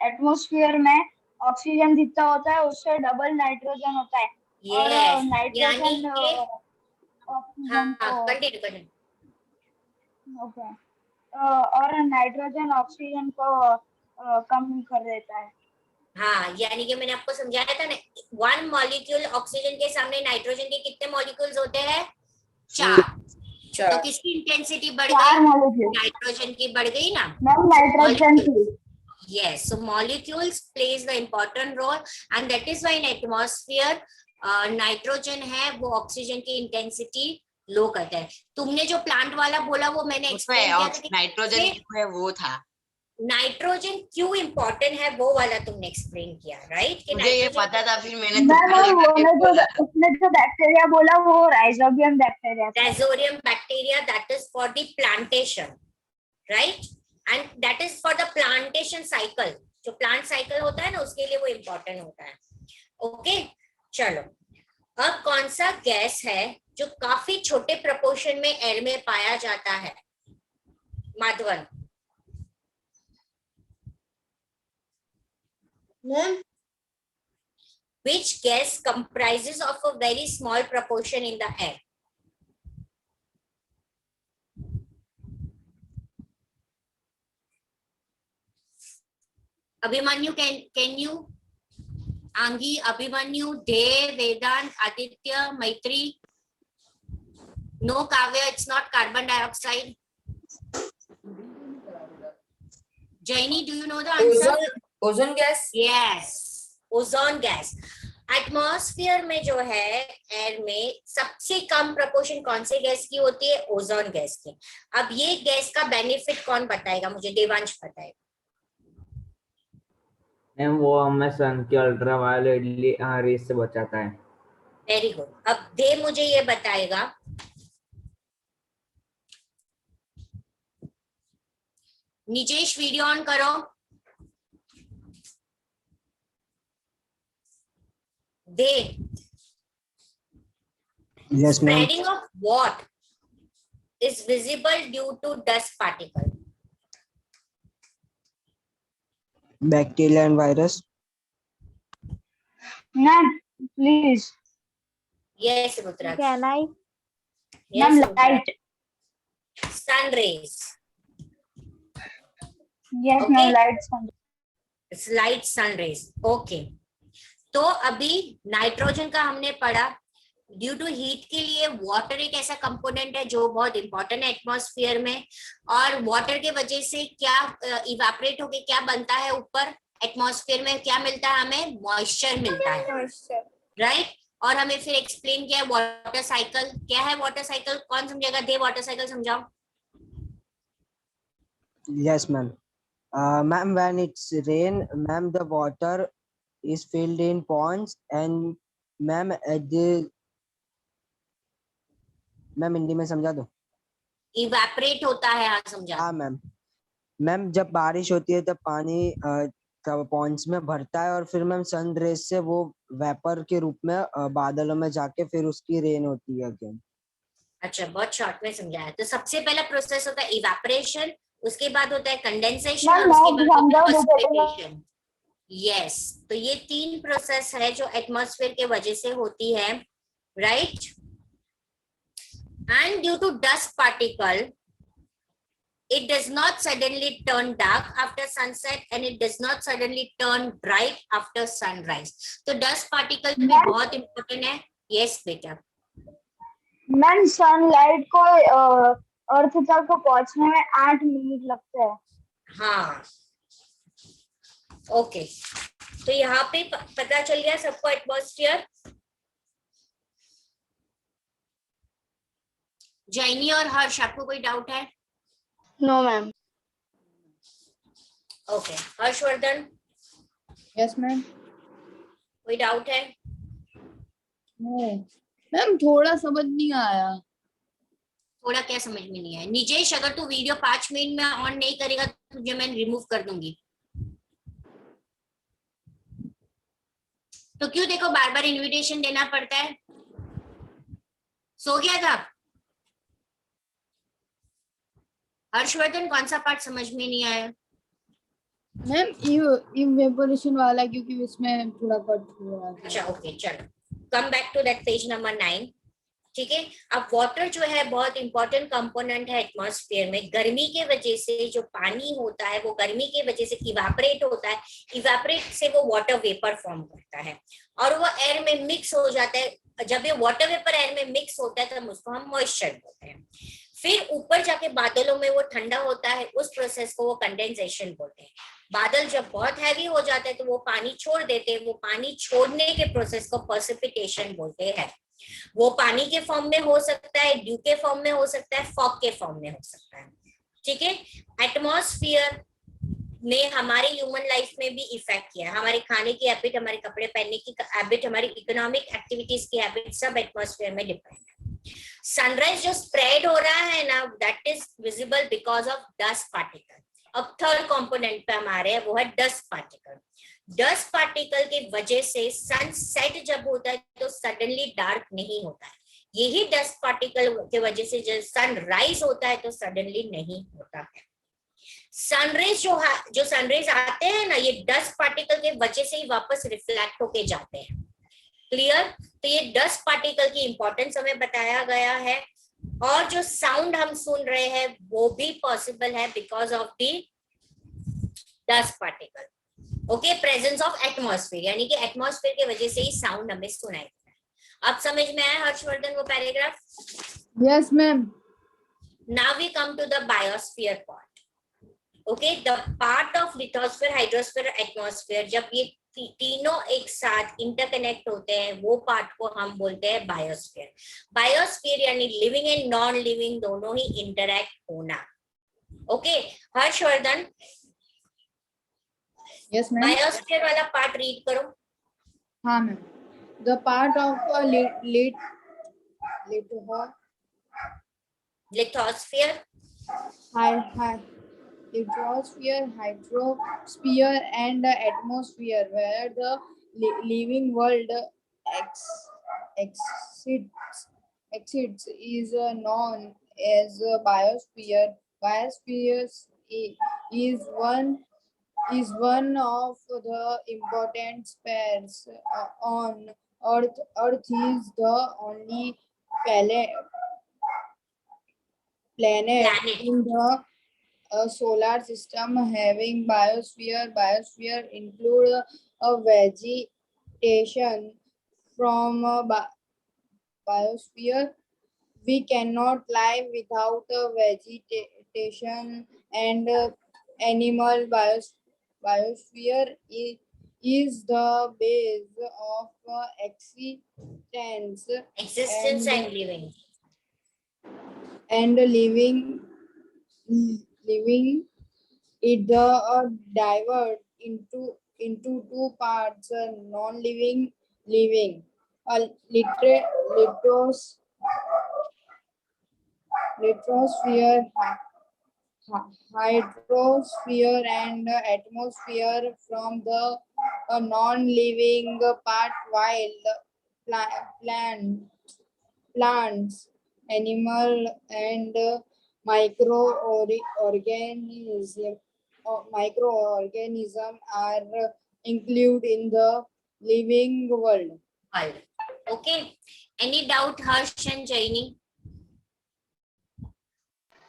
एटमॉस्फेयर में ऑक्सीजन जितना होता है उससे डबल नाइट्रोजन होता है. और नाइट्रोजन ऑक्सीजन ओके, और नाइट्रोजन ऑक्सीजन को कम कर देता है. हाँ, यानी कि मैंने आपको समझाया था ना, 1 मॉलिक्यूल ऑक्सीजन के सामने नाइट्रोजन के कितने मॉलिक्यूल्स होते हैं? 4. तो किसकी इंटेंसिटी बढ़ गई? नाइट्रोजन की बढ़ गई ना. नाइट्रोजन की. Yes, so molecules plays the important role, and that is why in atmosphere nitrogen है वो ऑक्सीजन की इंटेंसिटी लो करता है. तुमने जो प्लांट वाला बोला वो मैंने एक्सप्लेन किया था कि नाइट्रोजन क्यों है वो था. नाइट्रोजन क्यों इम्पोर्टेंट है वो वाला तुमने एक्सप्लेन किया, राइट? कि मुझे ये पता था, फिर मैंने उसने जो बैक्टीरिया बोला वो rhizobium bacteria. Rhizobium bacteria, that is for the plantation, right? And that is for the plantation cycle. जो प्लांट साइकिल होता है ना, उसके लिए वो इम्पोर्टेंट होता है. ओके, चलो. अब कौन सा गैस है जो काफी छोटे प्रपोर्शन में एयर में पाया जाता है? Madhavan. Which gas comprises of a very small proportion in the air? Abhimanyu, can you? Angi, Abhimanyu, Dev, Vedant, Aditya, Maitri. No, Kavya, it's not carbon dioxide. Jaini, do you know the answer? Ozone gas. Yes, ozone gas. Atmosphere में जो है air में सबसे कम proportion कौन से gas की होती है? ओजोन गैस की। अब ये गैस का बेनिफिट कौन बताएगा मुझे? देवांश बताएगा। मैम वो हमें सन के अल्ट्रावायलेट रेस से बचाता है। Very good. अब दे मुझे ये बताएगा निजेश, वीडियो ऑन करो। दे Yes, ma'am. spreading of what is visible due to dust particle? Bacteria and virus. Ma'am, please. Yes, Rudraj. Can I? Yes, Ma'am, light. sun rays. Yes, Okay. ma'am, light. It's light sun rays. Okay. तो अभी nitrogen का हमने पढ़ा। Due to heat के लिए water एक ऐसा component है जो बहुत इंपॉर्टेंट है एटमॉस्फेयर में, और वाटर के वजह से क्या इवापोरेट होके क्या बनता है ऊपर एटमॉस्फेयर में? क्या मिलता है हमें? मॉइस्चर मिलता है, राइट? और हमें फिर एक्सप्लेन किया वाटर साइकिल। क्या है वाटर साइकिल? कौन समझेगा? दे वाटर साइकिल समझाओ। Yes, ma'am. Ma'am, when it's rain, ma'am, the water is filled in ponds, and ma'am, at the ma'am Hindi में समझा दो। इवेपोरेट होता है, हाँ समझा। हाँ मैम। मैम जब बारिश होती है तब पानी पॉन्ड्स में भरता है और फिर मैम सन रेज से वो वेपर के रूप में बादलों में जाके फिर उसकी रेन होती है अगेन। अच्छा, बहुत शॉर्ट में समझाया। तो सबसे पहला प्रोसेस होता है इवेपोरेशन, उसके बाद होता है कंडेंसेशन और उसके बाद होता है प्रेसिपिटेशन। यस, तो ये तीन प्रोसेस है जो एटमॉस्फेयर के वजह से होती है, right? And due to dust particle, it does not suddenly turn dark after sunset and it does not suddenly turn bright after sunrise. तो dust particle भी बहुत important है। Yes बेटा। मैम सनलाइट को अर्थ तक पहुंचने में 8 मिनट लगते हैं। हाँ, ओके। तो यहाँ पे पता चल गया सबको एटमॉस्फेयर। जैनी और हर्ष, आपको कोई डाउट है? No ma'am. Okay, Harshvardhan? Yes ma'am. कोई डाउट है? नो मैम, थोड़ा समझ नहीं आया। थोड़ा क्या समझ में नहीं आया? निजेश, अगर तू वीडियो 5 मिनट में ऑन नहीं करेगा तो तुझे मैं रिमूव कर दूंगी। तो क्यों देखो बार बार इनविटेशन देना पड़ता है? सो गया था हर्षवर्धन? कौन सा पार्ट समझ में नहीं आया? मैम इवेपोरेशन वाला, क्योंकि उसमें थोड़ा कट हो रहा था। अच्छा ओके, चलो come back to that page number 9। ठीक है, अब वाटर जो है बहुत इंपॉर्टेंट कंपोनेंट है एटमॉस्फेयर में। गर्मी के वजह से जो पानी होता है वो गर्मी के वजह से इवापोरेट होता है, इवापोरेट से वो वाटर वेपर फॉर्म करता है और वो एयर में मिक्स हो जाता है। जब ये वाटर वेपर एयर में मिक्स होता है तब उसको हम मॉइस्चर बोलते हैं। फिर ऊपर जाके बादलों में वो ठंडा होता है, उस प्रोसेस को वो कंडेंसेशन बोलते हैं। बादल जब बहुत हैवी हो जाते हैं तो वो पानी छोड़ देते हैं, वो पानी छोड़ने के प्रोसेस को प्रेसिपिटेशन बोलते हैं। वो पानी के फॉर्म में हो सकता है, ड्यू के फॉर्म में हो सकता है, फॉग के फॉर्म में हो सकता है। ठीक है, एटमॉस्फेयर ने हमारी ह्यूमन लाइफ में भी इफेक्ट किया है। हमारे खाने की हैबिट, हमारे कपड़े पहनने की हैबिट, हमारी इकोनॉमिक एक्टिविटीज की हैबिट सब एटमॉस्फेयर में डिपेंड है। सनराइज जो स्प्रेड हो रहा है ना, that is visible because of dust particle. अब थर्ड कंपोनेंट पे हमारे है, वो है डस्ट पार्टिकल। डस्ट पार्टिकल की वजह से सनसेट जब होता है तो सडनली डार्क नहीं होता है। यही डस्ट पार्टिकल की वजह से जब सनराइज होता है तो सडनली नहीं होता है। सनरेज जो सनरेज आते हैं ना, ये डस्ट पार्टिकल की वजह से ही वापस रिफ्लेक्ट होके जाते हैं। क्लियर? तो ये डस्ट पार्टिकल की इंपॉर्टेंस हमें बताया गया है। और जो साउंड हम सुन रहे हैं वो भी पॉसिबल है because of the dust particle. Okay, presence of atmosphere, यानी कि एटमॉस्फेयर की वजह से ही साउंड हमें सुनाई देता है। अब समझ में आया हर्षवर्धन वो paragraph? Yes ma'am. Now we come to the biosphere part. Okay, the part of lithosphere, hydrosphere, atmosphere, जब ये तीनों एक साथ इंटरकनेक्ट होते हैं, वो पार्ट को हम बोलते हैं बायोस्फीयर। बायोस्फीयर यानी लिविंग एंड नॉन लिविंग दोनों ही इंटरैक्ट होना। Okay Harshvardhan, yes ma'am. Biosphere वाला पार्ट रीड करो। हाँ ma'am. The part of lithosphere, lithosphere, hydrosphere, and atmosphere, where the living world exists, is known as biosphere. Biosphere is one of the important spheres on Earth. Earth is the only planet in the solar system having biosphere. Biosphere include vegetation from biosphere. We cannot live without vegetation, and animal biosphere is the base of existence and living. And living it divide into two parts: non-living, living. Lithosphere, hydrosphere, and atmosphere from the non-living part, while plants, animal, and microorganism are included in the living world. Okay. Any doubt, Harsh and Jaini?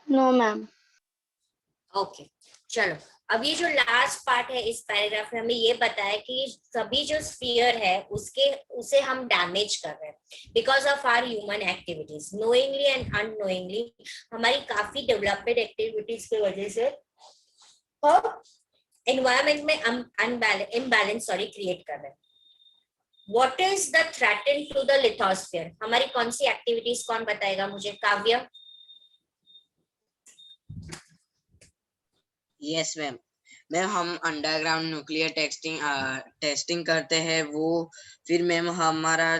No ma'am. Okay चलो, अब ये जो last part है इस paragraph में हमें ये बताया कि सभी जो स्फीयर है उसे हम डैमेज कर रहे हैं because of our human activities, knowingly and unknowingly. हमारी काफी डेवलपमेंट एक्टिविटीज की वजह से एनवायरमेंट में इम्बैलेंस क्रिएट कर रहे हैं। What is the threaten to the lithosphere? हमारी कौन सी एक्टिविटीज कौन बताएगा मुझे? काव्य। Yes ma'am. मैम हम अंडरग्राउंड न्यूक्लियर टेस्टिंग करते हैं वो, फिर मैम हमारा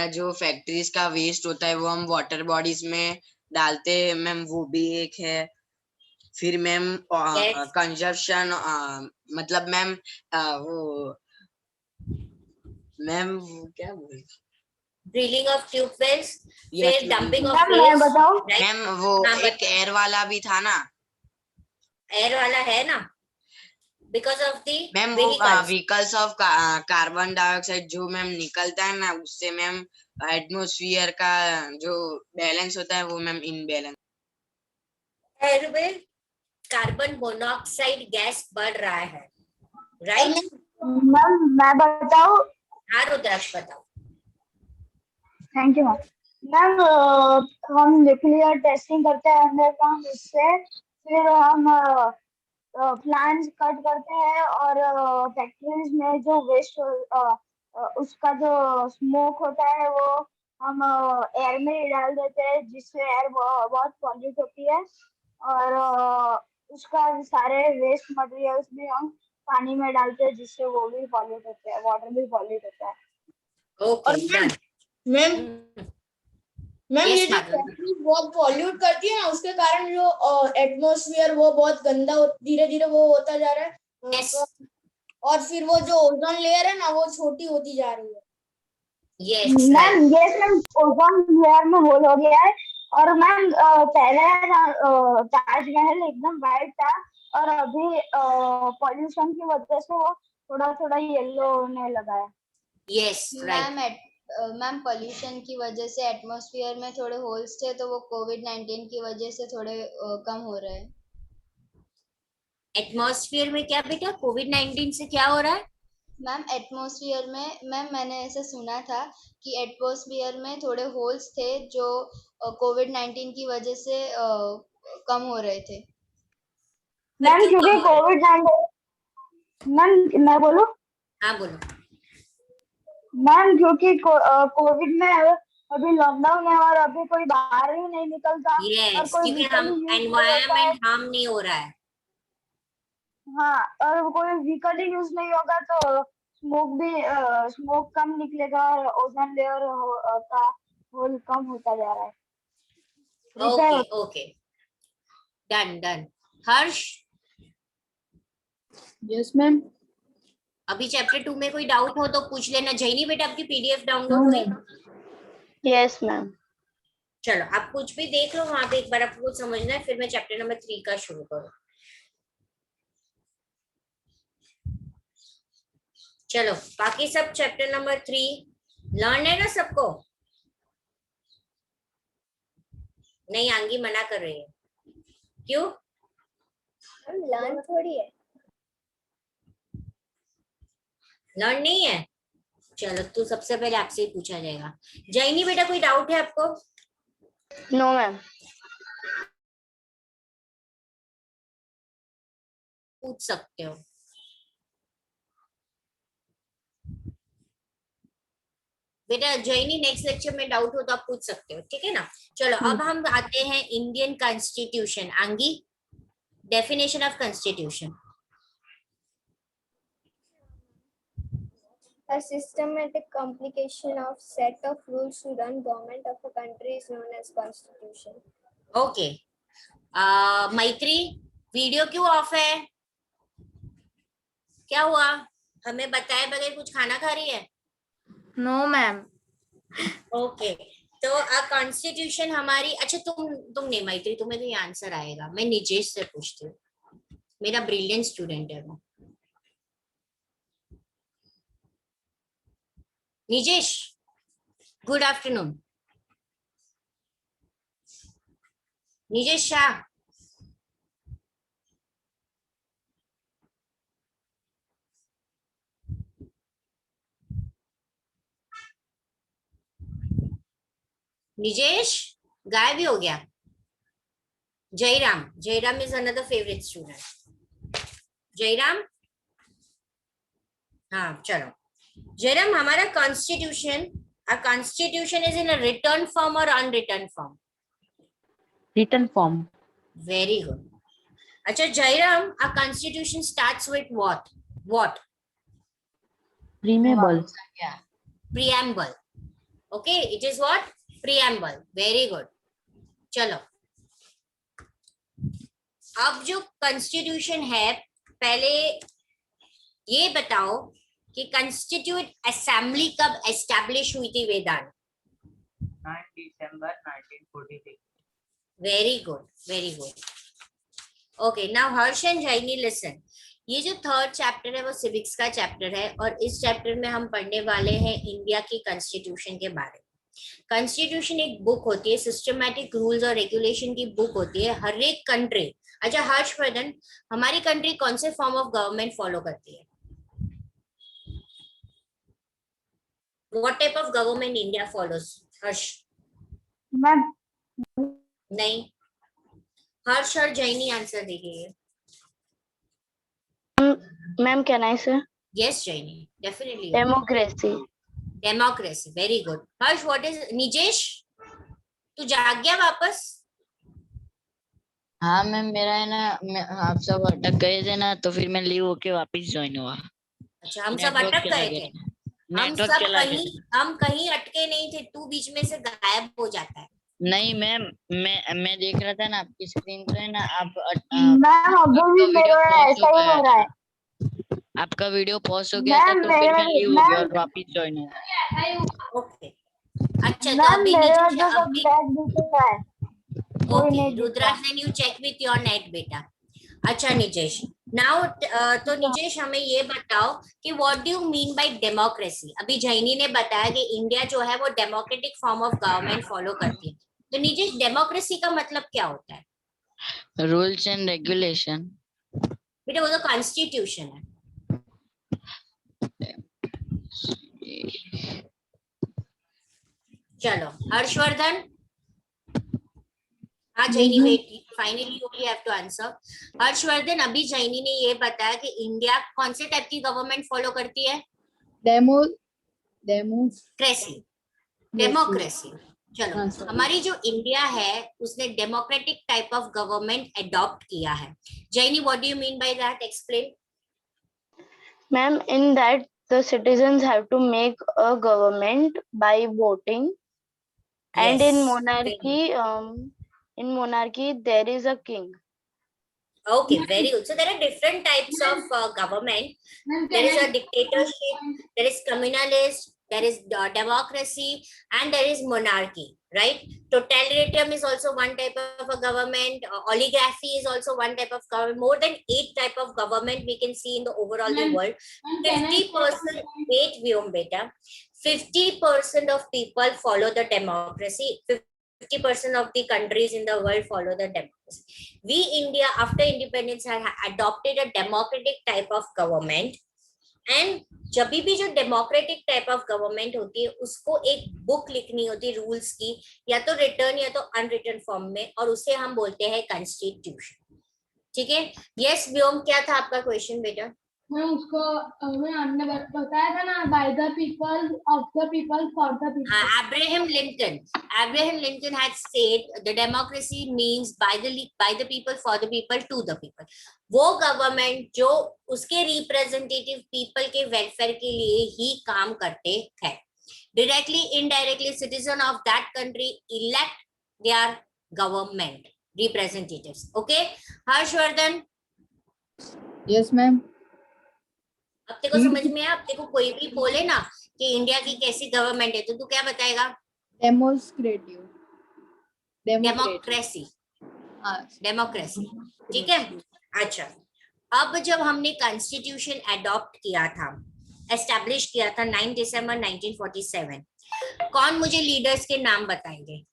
जो फैक्ट्रीज का वेस्ट होता है वो हम वाटर बॉडीज में डालते हैं मैम, वो भी एक है। फिर मैम कंजप्शन मतलब मैम वो क्या बोले, ड्रिलिंग ऑफ ट्यूबवेल्स, फिर डंपिंग ऑफ मैम वो एक एयर वाला भी था ना, एयर वाला है ना, बिकॉज ऑफ दी मैम वो व्हीकल्स ऑफ कार्बन डाइऑक्साइड जो मैम निकलता है ना, उससे मैम एटमॉस्फेयर का जो बैलेंस होता है वो मैम इनबैलेंस। एयर में कार्बन मोनोऑक्साइड गैस बढ़ रहा है, राइट? मैम मैं बताऊं? हाँ रुद्राक्ष बताओ। Thank you ma'am. हम न्यूक्लियर टेस्टिंग करते हैं अंडरग्राउंड, उससे फिर हम प्लांट्स कट करते हैं और फैक्ट्रीज में जो वेस्ट उसका जो स्मोक होता है वो हम एयर में डाल देते हैं, जिससे एयर बहुत पॉल्यूट होती है। और उसका सारे वेस्ट मटेरियल्स भी हम पानी में डालते हैं, जिससे वो भी पॉल्यूट होते हैं, वाटर भी पॉल्यूट होता है। ओके मैम ये जो फैक्ट्री बहुत पॉल्यूट करती है ना, उसके कारण जो एटमॉस्फेयर वो बहुत गंदा धीरे धीरे वो होता जा रहा है। और फिर वो जो ओजोन लेयर है ना वो छोटी होती जा रही है। मैम ओजोन लेयर में होल हो गया है। और मैम पहले ताजमहल एकदम वाइट था और अभी पॉल्यूशन की वजह से वो थोड़ा थोड़ा येलो होने लगा है। यस राइट मैम पॉल्यूशन की वजह से एटमॉस्फेयर में थोड़े होल्स थे, तो वो कोविड-19 की वजह से थोड़े कम हो रहे हैं। एटमॉस्फेयर में क्या बेटा? कोविड-19 से क्या हो रहा है मैम? एटमॉस्फेयर में मैम मैंने ऐसा सुना था कि एटमॉस्फेयर में थोड़े होल्स थे जो कोविड-19 की वजह से कम हो रहे थे। मैम क्योंकि कोविड-19 मैम मैं बोलूं? हाँ बोलो। मैम क्योंकि कोविड में अभी लॉकडाउन है और अभी कोई बाहर ही नहीं निकलता और यस, कोई क्योंकि व्हीकल हम यूज नहीं करता है। एनवायरमेंट हार्म नहीं हो रहा है। हाँ, और कोई व्हीकल ही यूज नहीं होगा तो स्मोक कम निकलेगा और ओजोन लेयर का होल कम होता जा रहा है। Okay okay, done done. Harsh, yes ma'am. अभी चैप्टर 2 में कोई डाउट हो तो पूछ लेना। जैनी बेटा आपकी पीडीएफ डाउनलोड हुई? Yes ma'am. चलो आप कुछ भी देख लो वहां पे, एक बार आपको कुछ समझना है, फिर मैं चैप्टर नंबर 3 का शुरू करूँ। चलो बाकी सब चैप्टर नंबर 3 लर्न है ना सबको? नहीं, आंगी मना कर रही है। क्यों? लर्न थोड़ी है। लर्न नहीं है? चलो तो सबसे पहले आपसे ही पूछा जाएगा। जैनी बेटा कोई डाउट है आपको? No ma'am. पूछ सकते हो। बेटा जैनी नेक्स्ट लेक्चर में डाउट हो तो आप पूछ सकते हो, ठीक है ना? चलो अब हम आते हैं इंडियन कॉन्स्टिट्यूशन। आंगी, definition of constitution. A systematic complication of set of rules to run government of a country is known as constitution. Okay, मैत्री वीडियो क्यों ऑफ है? क्या हुआ? हमें बताए बगैर कुछ खाना खा रही है? No ma'am. ओके, तो कॉन्स्टिट्यूशन हमारी, अच्छा तुम नहीं मैत्री, तुम्हें तो ये आंसर आएगा। मैं निजेश से पूछती हूँ, मेरा ब्रिलियंट स्टूडेंट है वो। निजेश, गुड आफ्टरनून। निजेश शाह, निजेश गायब ही हो गया। Jairam, Jairam is another favourite student. Jairam, हाँ चलो। जयराम, हमारा constitution, our constitution is in a written form or unwritten form? Written form. Very good. अच्छा Jairam, our constitution starts with what? What? Preamble. Preamble. Okay, it is what? Preamble. Very good. चलो अब जो constitution है, पहले ये बताओ कि constitute assembly कब एस्टैब्लिश हुई थी वेदांत? 9 दिसंबर 1946. Very good, very good. Okay, now Harsh and Jenny listen. ये जो थर्ड चैप्टर है वो सिविक्स का चैप्टर है और इस चैप्टर में हम पढ़ने वाले हैं इंडिया की कॉन्स्टिट्यूशन के बारे में। कॉन्स्टिट्यूशन एक बुक होती है, सिस्टमैटिक रूल्स और रेगुलेशन की बुक होती है हर एक कंट्री। अच्छा हर्षवर्धन, हमारी कंट्री कौन से फॉर्म ऑफ गवर्नमेंट फॉलो करती है? What type of government India follows? Harsh? Ma'am नहीं, हर्ष और जैनी आंसर दीजिए। मैम कैन आई से? Yes, Jaini, definitely. Democracy. Democracy, very good. Harsh, what is? निजेश, तू जाग गया वापस? हाँ मैम, मेरा है ना, आप सब अटक गए थे ना, तो फिर मैं लीव होके वापस ज्वाइन हुआ। अच्छा, हम सब अटक गए थे। हम कहीं अटके नहीं थे, तू बीच में से गायब हो जाता है। नहीं मैम, मैं देख रहा था ना आपकी स्क्रीन पे है ना, आपका वीडियो पॉज हो गया था, तो फिर मैं लीव हो गया और वापस ज्वाइन हुआ। ओके, अच्छा तो अभी okay Rudraksh, then you check with your net बेटा। अच्छा निजेश, नाउ तो निजेश हमें ये बताओ कि what do you mean bye democracy? अभी जैनी ने बताया कि इंडिया जो है वो democratic form of government follow करती है, तो निजेश डेमोक्रेसी का मतलब क्या होता है? Rules and regulation. बेटा वो तो कॉन्स्टिट्यूशन है। चलो हर्षवर्धन, हाँ Jenny wait finally you have to answer. Harshvardhan, अभी जैनी ने ये बताया कि इंडिया कौन से टाइप की गवर्नमेंट फॉलो करती है? डेमोक्रेसी। डेमोक्रेसी। चलो, हाँ, sorry. हमारी जो इंडिया है उसने democratic type of government adopt किया है। Jenny, what do you mean by that? Explain. Ma'am, in that the citizens have to make a government by voting, and Yes. in monarchy there is a king. Okay, very good. So there are different types of government. There is a dictatorship, there is communalist, there is democracy, and there is monarchy, right? Totalitarianism is also one type of a government. Oligarchy is also one type of government. More than 8 type of government we can see in the overall the world. 50%, wait, Vyom beta, 50% of people follow the democracy. 50% of the countries in the world follow the democracy. We, India, after independence, had adopted a democratic type of government. And जब भी जो democratic type of government होती है उसको एक book लिखनी होती है रूल्स की, या तो रिटर्न या तो अनरिटन फॉर्म में, और उसे हम बोलते हैं कॉन्स्टिट्यूशन। ठीक है? यस व्योम, क्या था आपका क्वेश्चन बेटा? मैं उसको हमने बताया था ना, by the people, of the people, for the people. Abraham Lincoln had said the democracy means by the people, for the people, to the people. वो गवर्नमेंट जो उसके रिप्रेजेंटेटिव पीपल के वेलफेयर के लिए ही काम करते हैं। Directly indirectly citizen of that country elect their government representatives. Okay Harshvardhan? Yes ma'am. अब तेको समझ में आया? अब तेको कोई भी बोले ना कि इंडिया की कैसी गवर्नमेंट है तो तू क्या बताएगा? Democratic, democracy. डेमोक्रेसी, ठीक है। अच्छा, अब जब हमने कॉन्स्टिट्यूशन अडॉप्ट किया था, एस्टैब्लिश किया था 9 दिसंबर 1947, कौन मुझे लीडर्स के नाम बताएंगे?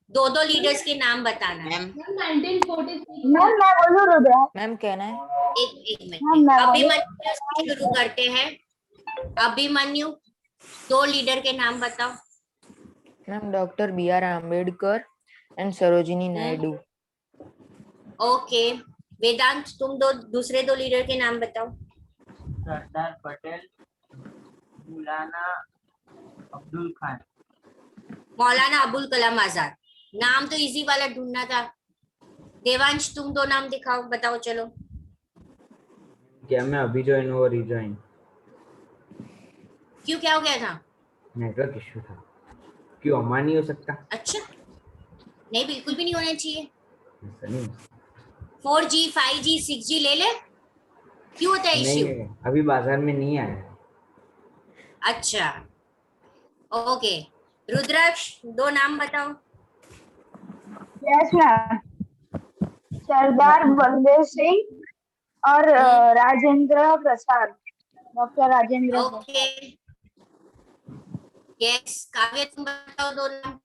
दो लीडर्स के नाम बताना है। 1946। मैम कहना है एक मिनट, अभिमन्यु से शुरू करते हैं। अभिमन्यु, 2 लीडर के नाम बताओ। Ma'am doctor BR Ambedkar and Sarojini Naidu. Okay Vedant, तुम दूसरे 2 लीडर के नाम बताओ। सरदार पटेल, मौलाना अब्दुल खान। मौलाना अबुल कलाम आजाद। नाम तो इजी वाला ढूंढना था। देवांश, तुम 2 नाम दिखाओ, बताओ। चलो, क्या मैं अभी ज्वाइन हुआ रिज्वाइन? क्यों, क्या हो गया था? नेटवर्क इशू था। क्यों अमा नहीं हो सकता? अच्छा, नहीं बिल्कुल भी नहीं होना चाहिए। ऐसा नहीं, 4G 5G 6G ले ले, क्यों होता है इश्यू? नहीं अभी बाजार में नहीं आया। अच्छा ओके, रुद्राक्ष 2 नाम बताओ। यस मैम, सरदार बलदेव सिंह और Rajendra Prasad, doctor Rajendra. Okay yes, काव्य तुम बताओ 2 नाम।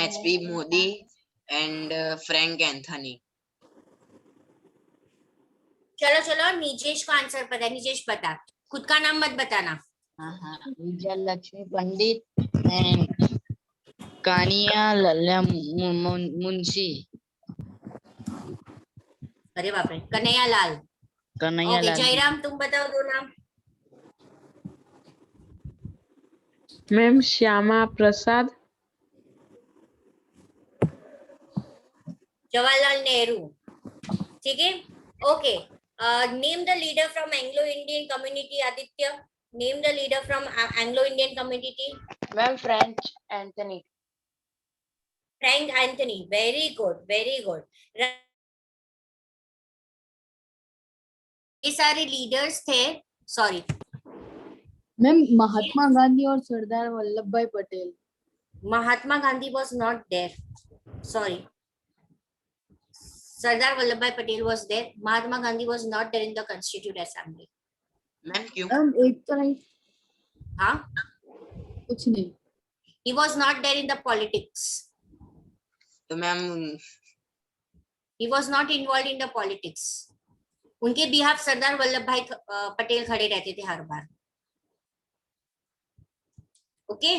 HP Modi and Frank Anthony. चलो नीजेश को आंसर पता है। नीजेश बता, खुद का नाम मत बताना। विजय लक्ष्मी पंडित एंड कानिया लल्ला मुंशी। अरे बाप रे, कन्हैया लाल। ओके जयराम, तुम बताओ 2 नाम। मैम श्यामा प्रसाद। जवाहरलाल नेहरू, ठीक है। Okay, name the leader from Anglo Indian community. Aditya, name the leader from Anglo Indian community. Ma'am French Anthony. Frank Anthony, very good very good. ये सारे लीडर्स थे। सॉरी मैम, महात्मा गांधी और सरदार वल्लभ भाई Patel. Mahatma Gandhi was not there. Sorry. Sardar Vallabhbhai Patel was there. Mahatma Gandhi was not there in the Constituent Assembly. Ma'am क्यों? एक तो नहीं। हाँ? कुछ नहीं। He was not there in the politics. तो ma'am He was not involved in the politics. उनके behalf Sardar Vallabh भाई पटेल खड़े रहते थे हर बार। ओके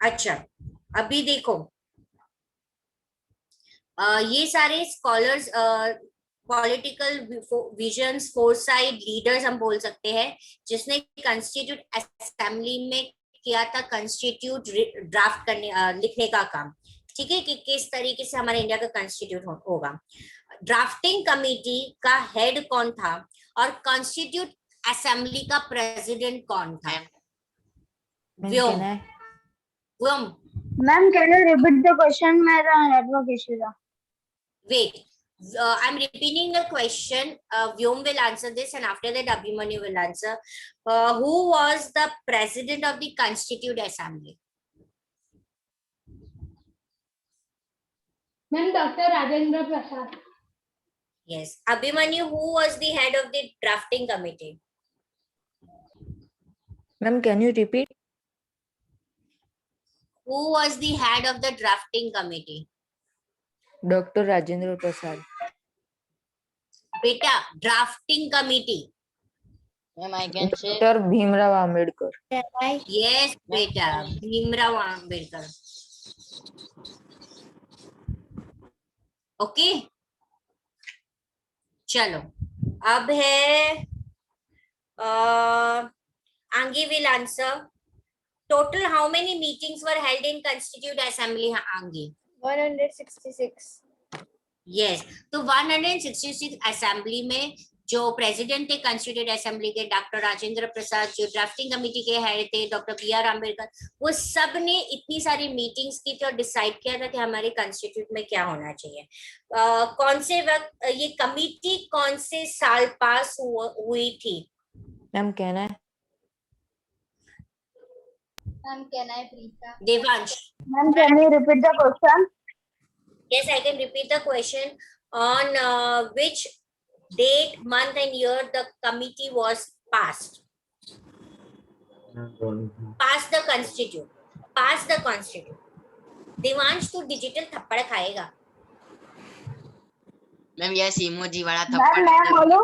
अच्छा, अभी देखो ये सारे scholars political visions, foresight leaders हम बोल सकते हैं, जिसने कॉन्स्टिट्यूट असेंबली में किया था कॉन्स्टिट्यूट ड्राफ्ट करने लिखने का काम। ठीक है, कि किस तरीके से हमारे इंडिया का कॉन्स्टिट्यूट होगा। ड्राफ्टिंग कमेटी का हेड कौन था और कॉन्स्टिट्यूट असेंबली का प्रेसिडेंट कौन था? Vyom. Vyom, ma'am can you repeat the question? मेरा नेटवर्क इशू था। wait, I'm repeating the question. Vyom will answer this, and after that Abhimanyu will answer. Who was the president of the Constituent Assembly? Ma'am, Dr. Rajendra Prasad. Yes. Abhimanyu, who was the head of the drafting committee? Ma'am, can you repeat? Who was the head of the drafting committee? Dr. Rajendra Prasad. Beta, drafting committee. Ma'am, I can say. Dr. Bhimrao Ambedkar. Yes, beta, Bhimrao Ambedkar. Okay. चलो, अब है Angi will answer. Total, how many meetings were held in Constituent Assembly, Angi? 166. Yes, तो 166 assembly में जो president थे constitute assembly के doctor Rajendra Prasad, जो drafting committee के हेड थे डॉक्टर बी.आर. अम्बेडकर, वो सब ने इतनी सारी मीटिंग्स की थी और डिसाइड किया था कि हमारे कॉन्स्टिट्यूट में क्या होना चाहिए। कौन से वक्त ये कमेटी कौन से साल पास हुई थी? मैम कहना है। Ma'am, can I Preeta? Devansh. Ma'am, can you repeat the question? Yes, I can repeat the question. On which date, month and year the committee was passed? Pass the constitute. Pass the constitute. Devansh, तू digital थप्पड़ खाएगा। Ma'am ये emoji वाला थप्पड़। Ma'am बोलो।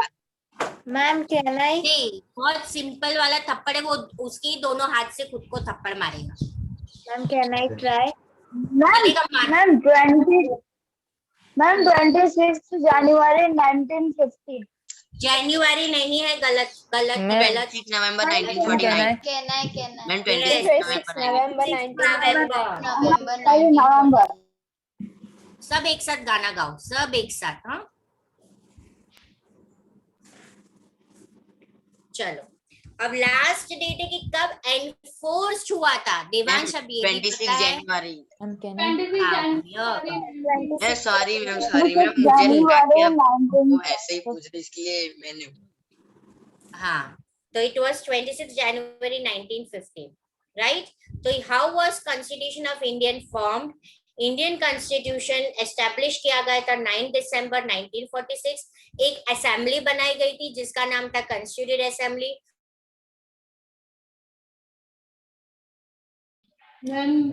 Ma'am can I? नहीं, बहुत simple वाला थप्पड़ है, वो उसकी दोनों हाथ से खुद को थप्पड़ मारेगा। Ma'am can I try? Ma'am 26 जनवरी 1950। जनवरी नहीं है, गलत गलत गलत। 26 नवंबर 1949। Can I? मैम 26 नवंबर 1949। नवंबर। सब एक साथ गाना गाओ, सब एक साथ। हाँ, चलो, अब लास्ट डेट है कि कब एनफोर्स्ड हुआ था। देवांश अभी 26 जनवरी। सॉरी मैम, मुझे लगा कि वो ऐसे ही पूछ रही, इसलिए मैंने। हाँ, तो इट वाज 26 जनवरी 1950, राइट? तो how was constitution of Indian formed? Indian constitution establish किया गया था 9 दिसंबर 1946। एक असेंबली बनाई गई थी जिसका नाम था कॉन्स्टिट्यूट असेंबली।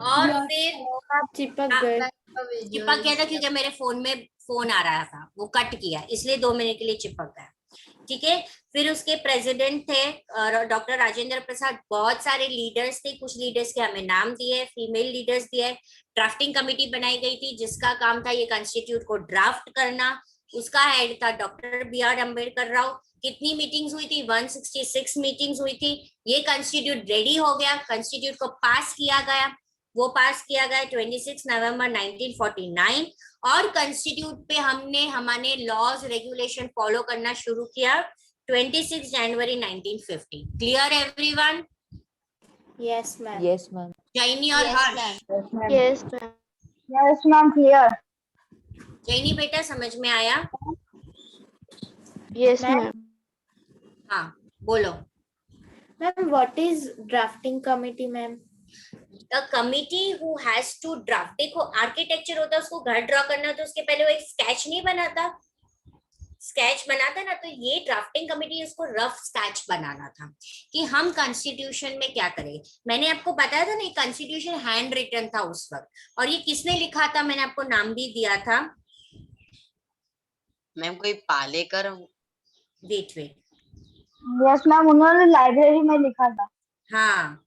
और फिर चिपक गया था क्योंकि मेरे फोन में फोन आ रहा था, वो कट किया, इसलिए 2 मिनट के लिए चिपक गया। ठीक है, फिर उसके प्रेसिडेंट थे डॉक्टर राजेंद्र प्रसाद। बहुत सारे लीडर्स थे, कुछ लीडर्स के हमें नाम दिए, फीमेल लीडर्स दिए। ड्राफ्टिंग कमेटी बनाई गई थी जिसका काम था ये कॉन्स्टिट्यूट को ड्राफ्ट करना। उसका हेड था डॉक्टर बी.आर. अम्बेडकर राव। कितनी मीटिंग्स हुई थी? 166 मीटिंग्स हुई थी। ये कॉन्स्टिट्यूट रेडी हो गया, कॉन्स्टिट्यूट को पास किया गया। वो पास किया गया 26 नवंबर 1949। और कॉन्स्टिट्यूट पे हमने हमारे लॉज रेगुलेशन फॉलो करना शुरू किया 26 जनवरी 1950। Clear everyone? Yes ma'am. Yes ma'am. Jenny और Harsh? Yes ma'am, clear. Jenny बेटा, समझ में आया? Yes ma'am. हाँ, बोलो। Ma'am what is drafting committee ma'am? The committee who has to draft, देखो आर्किटेक्चर होता है, उसको घर ड्रॉ करना, तो उसके पहले वो एक स्केच नहीं बनाता, स्केच बनाता ना, तो ये ड्राफ्टिंग कमेटी उसको रफ स्केच बनाना था कि हम कॉन्स्टिट्यूशन में क्या करेंगे। मैंने आपको बताया था ना, कॉन्स्टिट्यूशन हैंड रिटन था उस वक्त, और ये किसने लिखा था? मैंने आपको नाम भी दिया था। मैम कोई पालेकर? वेट। यस मैम, उन्होंने लाइब्रेरी में लिखा था। हाँ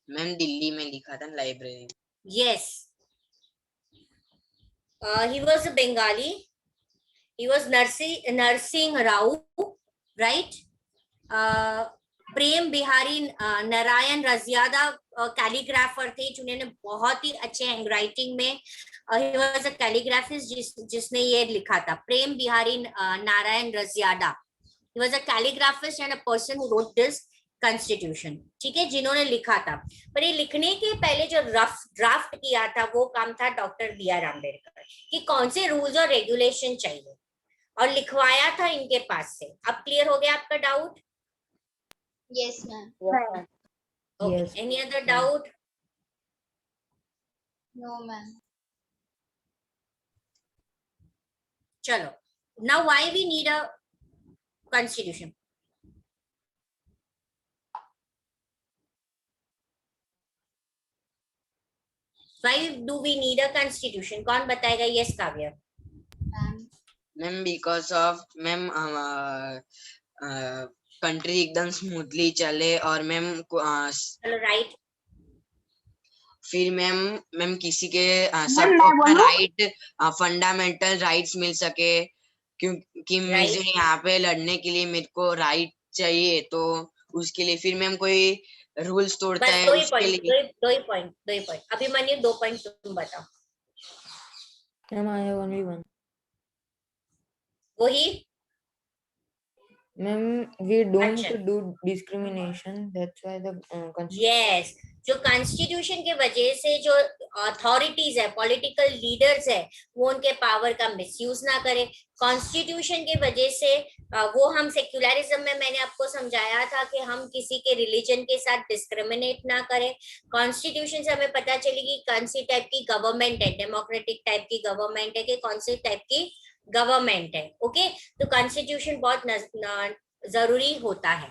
मैम दिल्ली में लिखा था library. Yes. He was a Bengali. He was Narsingh Rao, right? Prem Bihari Narayan Raizada calligrapher थे जिन्होंने बहुत ही अच्छे हैंडराइटिंग में ही वाज अ कैलीग्राफिस्ट जिसने ये लिखा था, Prem Bihari Narayan Raizada. He was a calligraphist and a person who wrote this constitution. ठीक है, जिन्होंने लिखा था. पर ये लिखने के पहले जो रफ ड्राफ्ट किया था वो काम था डॉक्टर बी आर अम्बेडकर, कि कौन से रूल्स और रेगुलेशन चाहिए, और लिखवाया था इनके पास से. अब क्लियर हो गया आपका doubt? Yes, ma'am. Okay. Yes. Any other doubt? No, ma'am. Chalo. Now, why we need a constitution? Why do we need a constitution? कौन बताएगा? Yes, Kavya. Ma'am because of ma'am country एकदम smoothly चले और ma'am चलो right. फिर ma'am किसी के सबको अपना राइट फंडामेंटल राइट्स मिल सके, क्योंकि मुझे यहाँ पे लड़ने के लिए मेरे को राइट चाहिए, तो उसके लिए फिर मैम कोई रूल्स तोड़ता है उसके लिए. दो ही पॉइंट. अभिमन्यु 2 पॉइंट तुम बताओ. Ma'am I have only one. वही ma'am we don't do discrimination, that's why the yes. जो कॉन्स्टिट्यूशन के वजह से जो अथॉरिटीज है, पॉलिटिकल लीडर्स है, वो उनके पावर का मिसयूज ना करे. कॉन्स्टिट्यूशन के वजह से वो हम सेक्युलरिज्म में मैंने आपको समझाया था कि हम किसी के रिलीजन के साथ डिस्क्रिमिनेट ना करें. कॉन्स्टिट्यूशन से हमें पता चलेगी कौन सी टाइप की गवर्नमेंट है, डेमोक्रेटिक टाइप की गवर्नमेंट है कि कौन सी टाइप की गवर्नमेंट है. ओके, तो कॉन्स्टिट्यूशन बहुत जरूरी होता है.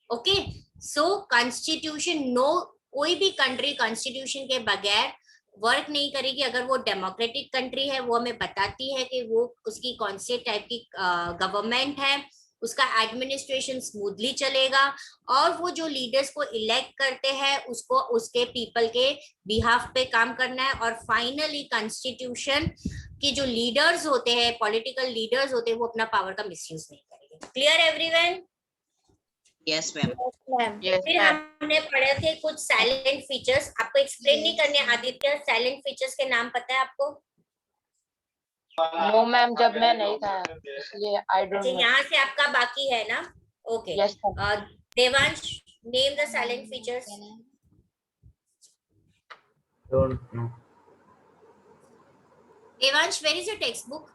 ओके, सो कॉन्स्टिट्यूशन, नो कोई भी कंट्री कॉन्स्टिट्यूशन के बगैर वर्क नहीं करेगी. अगर वो डेमोक्रेटिक कंट्री है, वो हमें बताती है कि वो उसकी कौन से टाइप की गवर्नमेंट है, उसका एडमिनिस्ट्रेशन स्मूथली चलेगा, और वो जो लीडर्स को इलेक्ट करते हैं उसको उसके पीपल के बिहाफ पे काम करना है. और फाइनली कॉन्स्टिट्यूशन के जो लीडर्स होते हैं, पॉलिटिकल लीडर्स होते हैं, वो अपना पावर का मिसयूज नहीं करेंगे. Clear everyone? Yes ma'am. फिर हमने पढ़े थे कुछ साइलेंट फीचर्स. आपको एक्सप्लेन नहीं करने आदित्य, साइलेंट फीचर्स के नाम पता है आपको? नो मैम, जब मैं नहीं था इसलिए आई डोंट नो. यहाँ से आपका बाकी है ना? Okay. Devansh, name the silent features. Don't know. Devansh, where is your text book?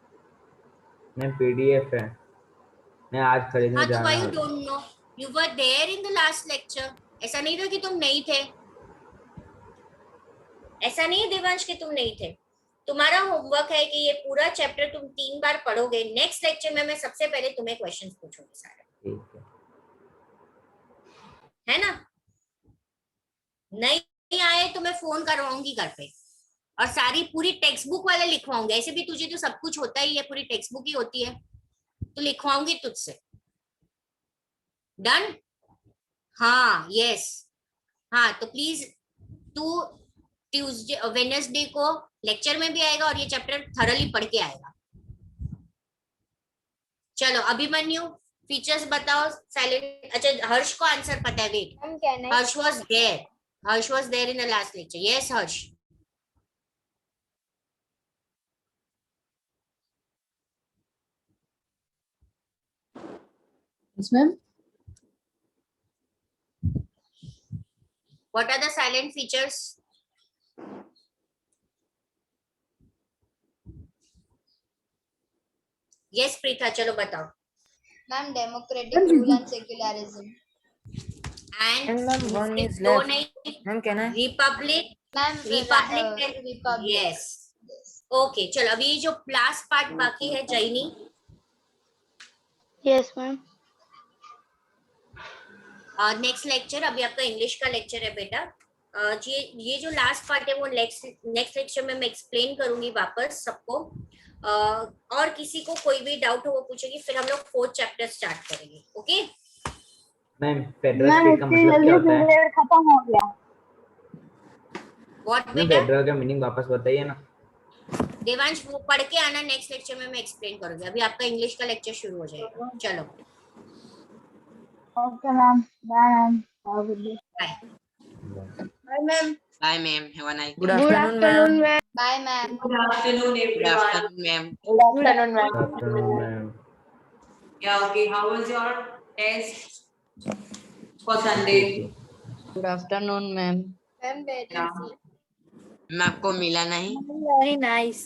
मैं पीडीएफ है, मैं आज खरीदने जा रहा हूँ. Why you don't know? You were there in the last lecture. ऐसा नहीं था कि तुम नहीं थे. ऐसा नहीं देवांश कि तुम नहीं थे. तुम्हारा होमवर्क है कि ये पूरा चैप्टर तुम 3 बार पढ़ोगे. नेक्स्ट लेक्चर में मैं सबसे पहले तुम्हें क्वेश्चंस पूछूंगी सारे. है ना? नहीं आए तो मैं फोन करवाऊंगी घर पे, और सारी पूरी टेक्स्ट बुक वाले लिखवाऊंगी. ऐसे भी तुझे तो सब कुछ होता ही है, पूरी टेक्स्ट बुक ही होती है, तो लिखवाऊंगी तुझसे. डन? हाँ, यस. हाँ, तो प्लीज तू ट्यूसडे वेडनेसडे को लेक्चर में भी आएगा और ये चैप्टर थरली पढ़ के आएगा. चलो अभिमन्यु, फीचर्स बताओ साइलेंट. अच्छा, हर्ष को आंसर पता है. Wait, Harsh was there. Harsh was there in the last lecture. Yes Harsh. Yes, ma'am. What are the silent features? Yes, Preetha, चलो बताओ. Ma'am, democratic rule and secularism. And ma'am, one is left. Ma'am, can I? Republic. Ma'am, Republic. Yes. Okay, चलो अभी जो last part बाकी है जैनी. Yes, ma'am. Next lecture, अभी आपका English का लेक्चर है बेटा. ये जो लास्ट पार्ट है वो नेक्स्ट लेक्चर में मैं एक्सप्लेन करूंगी वापस सबको. और किसी को कोई भी डाउट हो वो पूछेगी, फिर हम लोग 4th चैप्टर स्टार्ट करेंगे. ओके मैम, फेडरल स्टेट का मतलब क्या होता है? खत्म हो गया. व्हाट मैम बेटा? फेडरल का मीनिंग वापस बताइए ना। देवांश वो पढ़ के आना, नेक्स्ट लेक्चर में मैं एक्सप्लेन करूंगी, अभी आपका इंग्लिश का लेक्चर शुरू हो जाएगा। चलो okay ma'am, bye ma'am, have a good day. Bye. Bye, ma'am. Bye, ma'am. Have a nice Good day. afternoon, ma'am. Bye, ma'am. Good afternoon, Good everyone. afternoon, ma'am. Good afternoon, ma'am. Good afternoon, ma'am. Yeah, okay. How was your test for Sunday? Good afternoon, ma'am. Ma'am, very Yeah. easy. मैं आपको मिला नहीं। Very nice.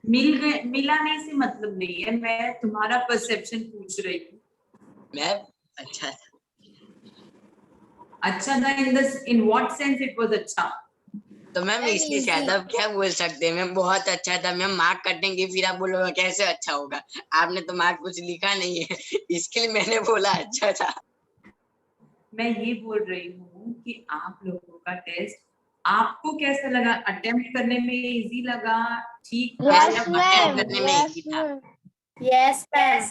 मिला नहीं से मतलब नहीं है, मैं तुम्हारा परसेप्शन पूछ रही हूँ। मैम अच्छा था। अच्छा था in what sense it was अच्छा? तो मैम इससे ज्यादा क्या बोल सकते हैं मैम, बहुत अच्छा था मैम, मार्क कटेंगे फिर आप बोलोगे कैसे अच्छा होगा, आपने तो मार्क कुछ लिखा नहीं है इसके लिए मैंने बोला अच्छा था। मैं ये बोल रही हूँ कि आप लोगों का टेस्ट आपको कैसा लगा, अटेम्प्ट करने में इजी लगा, ठीक था या अटेम्प्ट करने में इजी था? Yes, ma'am.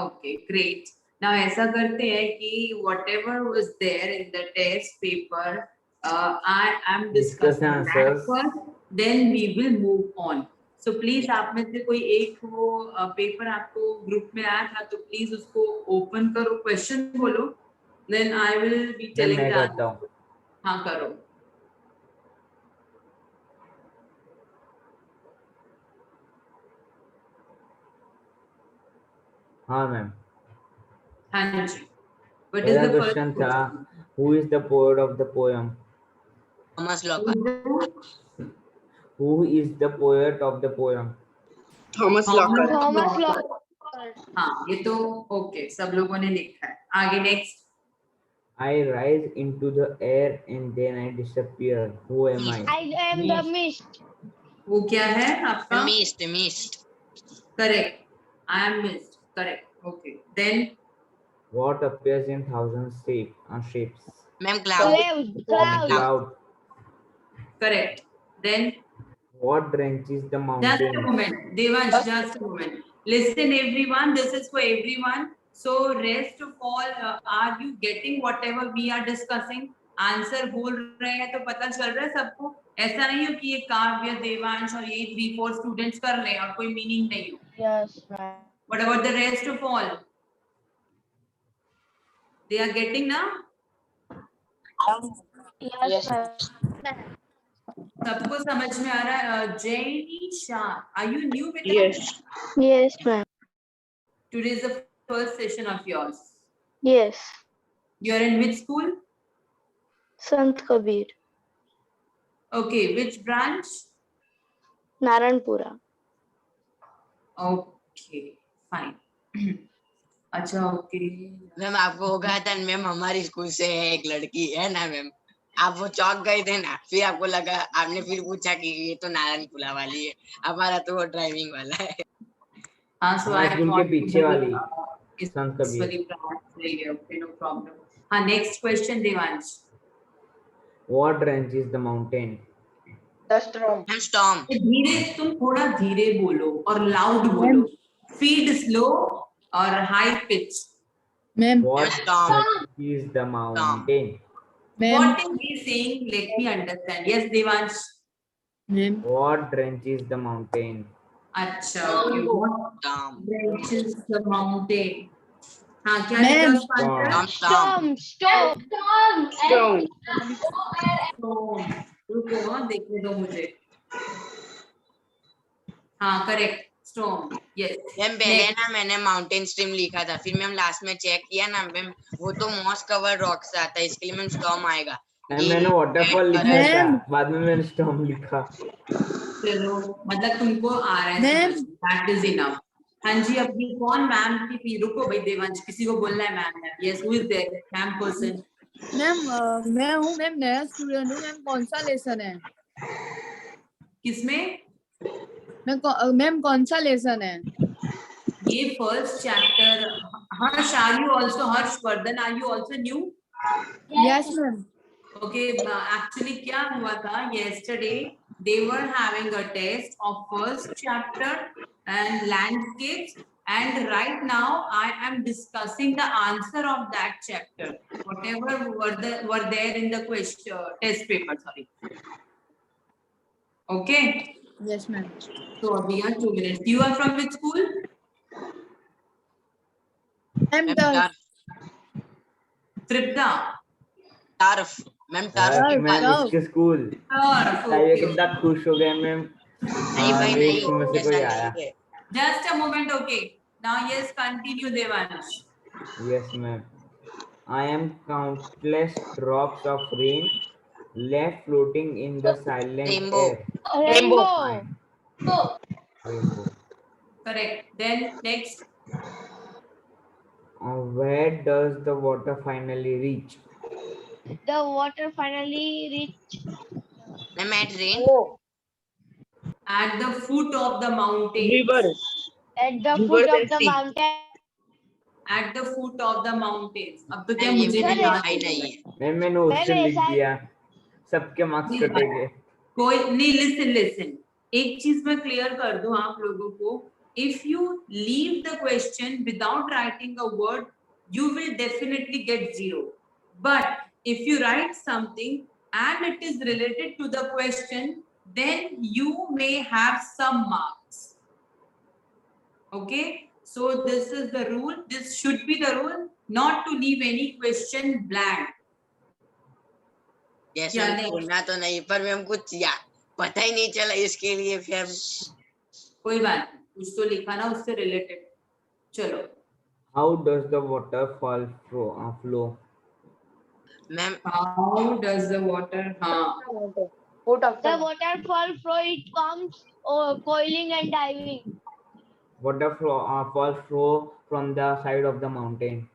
Okay great. Now ऐसा करते हैं कि whatever was there in the test paper, I am discussing that first, then we will move on. So please आप में से कोई एक वो पेपर आपको ग्रुप में आया था तो प्लीज उसको ओपन करो, क्वेश्चन बोलो, then I will be telling मैं the करता हूँ। हाँ करो। हाँ मैम। हाँ जी। What is पहला the first क्वेश्चन था, question? who is the poet of the poem? Thomas locker. Who is the poet of the poem? Thomas locker. हाँ ये तो ओके, सब लोगों ने लिखा है। आगे next. I rise into the air and then I disappear. Who am I? I am the mist. वो क्या है आपका? Mist mist. Correct, I am mist, correct, okay. Then What appears in thousands shapes? Ma'am cloud. Cloud. Correct. Then What drenches the just mountain? a moment, Devansh, just a moment. Listen everyone, this is for everyone. So rest of all, are you getting whatever we are discussing? Answer बोल रहे हैं तो पता चल रहा है सबको, ऐसा नहीं हो कि ये काव्य, देवांश और ये 3-4 स्टूडेंट्स कर रहे हैं और कोई मीनिंग नहीं हो। Yes, ma'am. What about the rest of all? They are getting now? Yes, ma'am. सबको समझ में आ रहा है? Jayani Shah, are you new with Yes. Yes, ma'am. Today is the first session of yours. Yes. You are in which school? Sant Kabir. Okay, which branch? Naranpura. Okay, fine. अच्छा okay. Ma'am आपको होगा था ma'am, हमारी school से है एक लड़की है ना मैम, आप वो चौक गए थे ना, फिर आपको लगा, आपने फिर पूछा कि ये तो नारायणपुरा वाली है, हमारा तो वो ड्राइविंग वाला है। हाँ सो आई स्कूल के पीछे वाली Sant Kabir. Okay no problem. हाँ next question Devansh. What drenches the mountain? The storm. Storm. धीरे, तुम थोड़ा धीरे बोलो और लाउड बोलो, फीड स्लो और high pitch. What drenches the mountain? What is he saying? Let me understand. Yes, Devansh. What drenches the mountain? अच्छा, okay. What drenches the mountain? हाँ क्या लिखा उसका आंसर? Storm. रुको देखने दो मुझे। हाँ करेक्ट, स्टॉर्म। यस मैम पहले ना मैंने माउंटेन स्ट्रीम लिखा था, फिर मैम लास्ट में चेक किया ना मैम, वो तो मॉस कवर रॉक से आता है, इसके लिए मैम स्टॉर्म आएगा। मैंने वाटरफॉल लिखा था, बाद में मैंने स्टॉर्म लिखा। चलो मतलब तुमको आ रहा है, दैट इज इनफ। हाँ जी, अब ये कौन मैम की? रुको भाई देवांश, किसी को बोलना है ma'am. Yes, who is there? Ma'am person. Ma'am मैं हूँ मैम, नया स्टूडेंट हूँ मैम। कौन सा लेसन है? किसमें? मैम कौन सा लेसन है? ये first chapter. Harsh, are you also? Harshvardhan, are you also new? Yes ma'am. Okay, actually क्या हुआ था? Yesterday they were having a test of first chapter and landscapes and right now I am discussing the answer of that chapter, whatever were there in the question test paper. Sorry. Okay. Yes, ma'am. So we are 2 minutes. You are from which school? Ma'am, Tripta. Tarf. Ma'am ma'am इसके school ये कितना खुश हो गए ma'am मेरे school में से कोई आया Just a moment, okay. Now yes, continue Devansh. Yes ma'am. I am countless drops of rain left floating in the silent air. Rainbow. Correct. Then next. Where does the water finally reach? The water finally reach. Ma'am, at rain. At the foot of the mountain. River. At the foot of the mountain. At the foot of the mountains. अब तो क्या मुझे भी याद नहीं है. मैंने उससे लिख दिया. सबके मार्क्स कटेंगे. कोई नहीं. Listen. एक चीज मैं क्लियर कर दूं आप लोगों को. If you leave the question without writing a word, you will definitely get 0. But if you write something and it is related to the question, then you may have some marks. Okay, so this is the rule. This should be the rule, not to leave any question blank. Yes, बोलना तो नहीं, पर ma'am कुछ पता ही नहीं चला इसके लिए फिर कोई बात नहीं, कुछ तो लिखा ना उससे रिलेटेड. चलो. How does the waterfall flow? Ma'am, how does the water? The waterfall flow. It comes coiling and diving. Waterfall flow from the side of the mountain.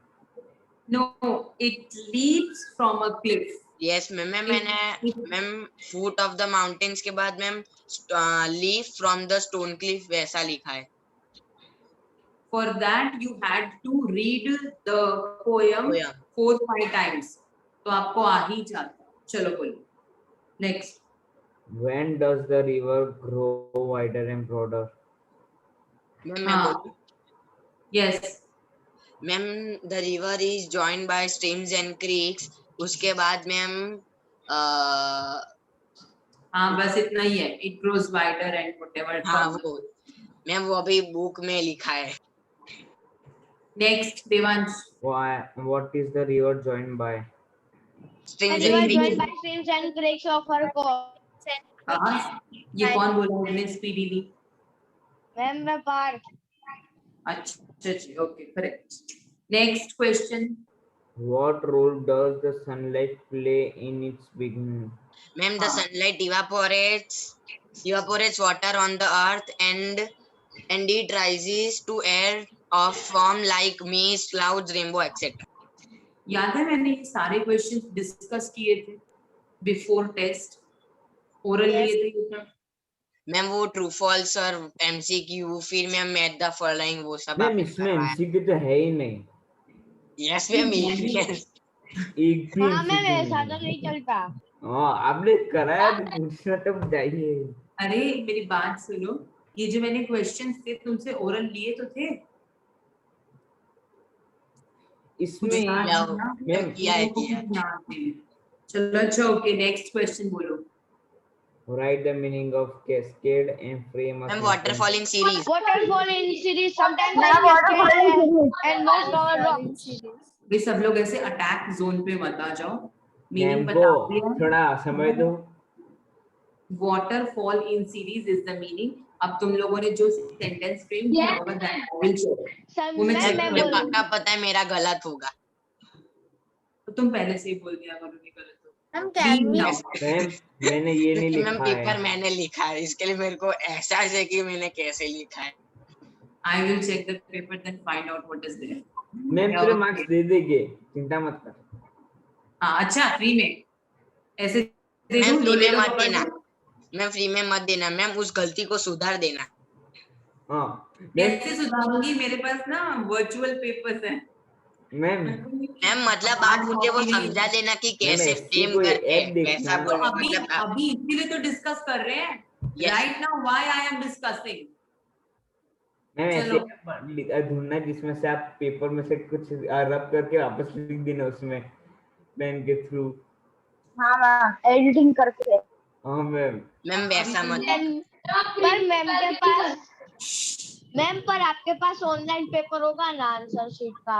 No, it leaps from a cliff. Yes, ma'am foot of the mountains के बाद ma'am leap from the stone cliff वैसा लिखा है. For that you had to read the poem 4-5 times. तो आपको आ ही जाता. चलो बोलो. Next. When does the river grow wider and broader? Yes. Ma'am, the river is joined by streams and creeks. उसके बाद मैम हाँ बस इतना ही है. It grows wider and whatever. हाँ वो मैम वो अभी बुक में लिखा है. Next, Devansh. What is the river joined by? Streams and creeks of our coast. ये कौन बोला मैंने स्पीडीली? मैम मैं पार्क. अच्छा जी, okay, correct. Next question. What role does the sunlight play in its beginning? Ma'am, the sunlight evaporates water on the earth and it rises to air of form like mist, clouds, rainbow, etc. याद है मैंने ये सारे questions discuss किए थे before test, oral लिए थे. Ma'am वो ट्रू फॉल्स और एमसीक्यू, फिर मैम मैथ द फॉलोइंग वो सब. मैम इसमें एमसीक्यू तो है ही नहीं. यस मैम एक भी. हां मैम ऐसा तो नहीं चलता. हां आपने कराया तो पूछना तो चाहिए. अरे मेरी बात सुनो, ये जो मैंने क्वेश्चंस थे तुमसे ओरल लिए तो थे इसमें मैम किया है. चलो अच्छा, ओके. नेक्स्ट क्वेश्चन बोलो. Write the meaning of cascade and frame a sentence. Waterfall in series. Waterfall in series. Sometimes cascade and most power rocks. वे सब लोग ऐसे अटैक जोन पे मत आ जाओ. मीनिंग बता दिया, थोड़ा समझ दो. Waterfall in series is the meaning. अब तुम लोगों ने जो सेंटेंस फ्रेम किया होगा दैट विल चेक. मुझे पक्का पता है मेरा गलत होगा. तो तुम पहले से ही बोल दिया करोगे गलत. मैंने ये नहीं लिखा है. पेपर मैंने लिखा है, इसके लिए मेरे को एहसास है कि मैंने कैसे लिखा है. I will check the paper then find out what is there. Ma'am पूरे मार्क्स दे देंगे, चिंता मत कर. हाँ अच्छा, फ्री में ऐसे दे मैम दूं. फ्री में मत देना. मैम फ्री में मत देना. मैम उस गलती को सुधार देना. हाँ कैसे सुधारूंगी? मेरे पास ना वर्चुअल पेपर्स हैं. मैम मतलब आप मुझे वो समझा देना कि कैसे फ्रेम करते हैं, कैसा बोलना. अभी इसीलिए तो डिस्कस कर रहे हैं. Right now why I am discussing. Ma'am चलो ऐसे ढूंढना जिसमें से आप पेपर में से कुछ रब करके वापस लिख देना उसमें पेन के थ्रू। हाँ मैम एडिटिंग करके। हाँ मैम। मैम वैसा मत पर मैम पर आपके पास ऑनलाइन पेपर होगा ना आंसर शीट का?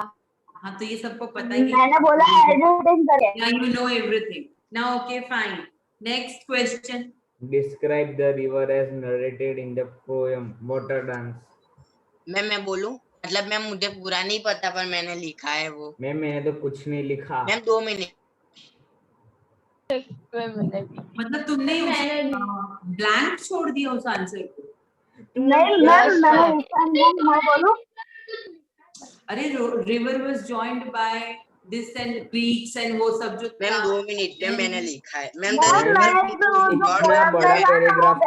हाँ तो ये सबको पता ही है। मैंने बोला एडिटिंग करे। Now you know everything. Now okay fine. Next question. Describe the river as narrated in the poem Water Dance. मैं बोलूं? मतलब मैम मुझे पूरा नहीं पता पर मैंने लिखा है वो। मैम मैंने तो कुछ नहीं लिखा। Ma'am 2 minute. मतलब तुमने ब्लैंक छोड़ दिया उस आंसर को? नहीं मैम मैंने लिखा है। मैं बोलूं? अरे river was joined by this and creeks and वो सब जो। मैम 2 मिनट में मैंने लिखा है। मैम इतना बड़ा paragraph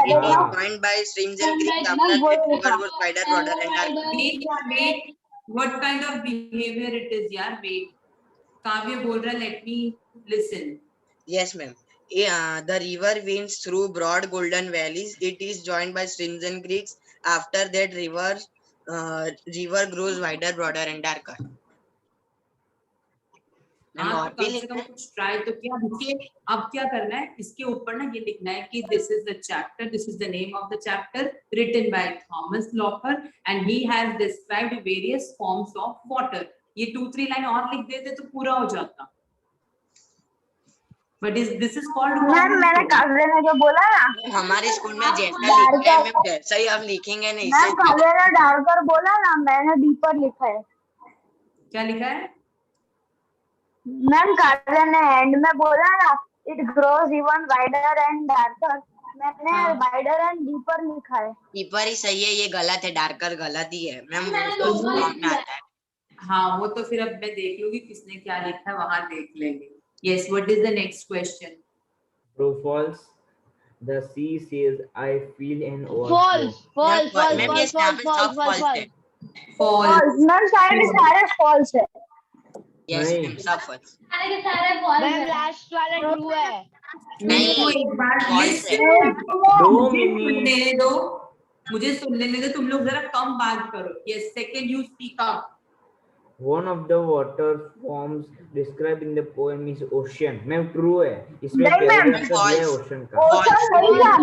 joined by streams and creeks after that river was wider, broader and darker. Wait, what kind of behavior it is यार? Wait, काव्य बोल रहा है, let me listen. Yes ma'am. The river winds through broad golden valleys. It is joined by streams and creeks. After that river grows wider, broader and darker. आप कम से कम कुछ try तो किया। अब क्या करना है, इसके ऊपर ना ये लिखना है कि this is the chapter, this is the name of the chapter written by Thomas Locker and he has described various forms of water. ये 2-3 लाइन और लिख देते तो पूरा हो जाता। But this is called. Ma'am मैंने काव्य ने जो बोला ना, हमारे स्कूल में जैसा लिखा है मैम वैसा ही आप लिखेंगे नहीं। मैम काव्य ने डार्कर बोला ना, मैंने डीपर लिखा है। क्या लिखा है? मैम काव्य ने एंड में बोला ना it grows even wider and darker, मैंने वाइडर एंड डीपर लिखा है। डीपर ही सही है, ये गलत है, डार्कर गलत ही है मैम। वो तो फॉर्म में आता है। हाँ वो तो फिर अब मैं देख लूंगी किसने क्या लिखा है, वहां देख लेंगे। Yes, what is the next question? True, false. The sea says, "I feel an overflow." False. Ma'am सारे false है। Yes, मैम सब false। मैम लास्ट वाला ट्रू है। नहीं एक बार मुझे सुन लेने दो, तुम लोग जरा कम बात करो। Yes, second you speak up. One of the water forms described in the poem is ocean. Ma'am true है, इसमें पैराग्राफ दिया है ओशन का। ओशन नहीं है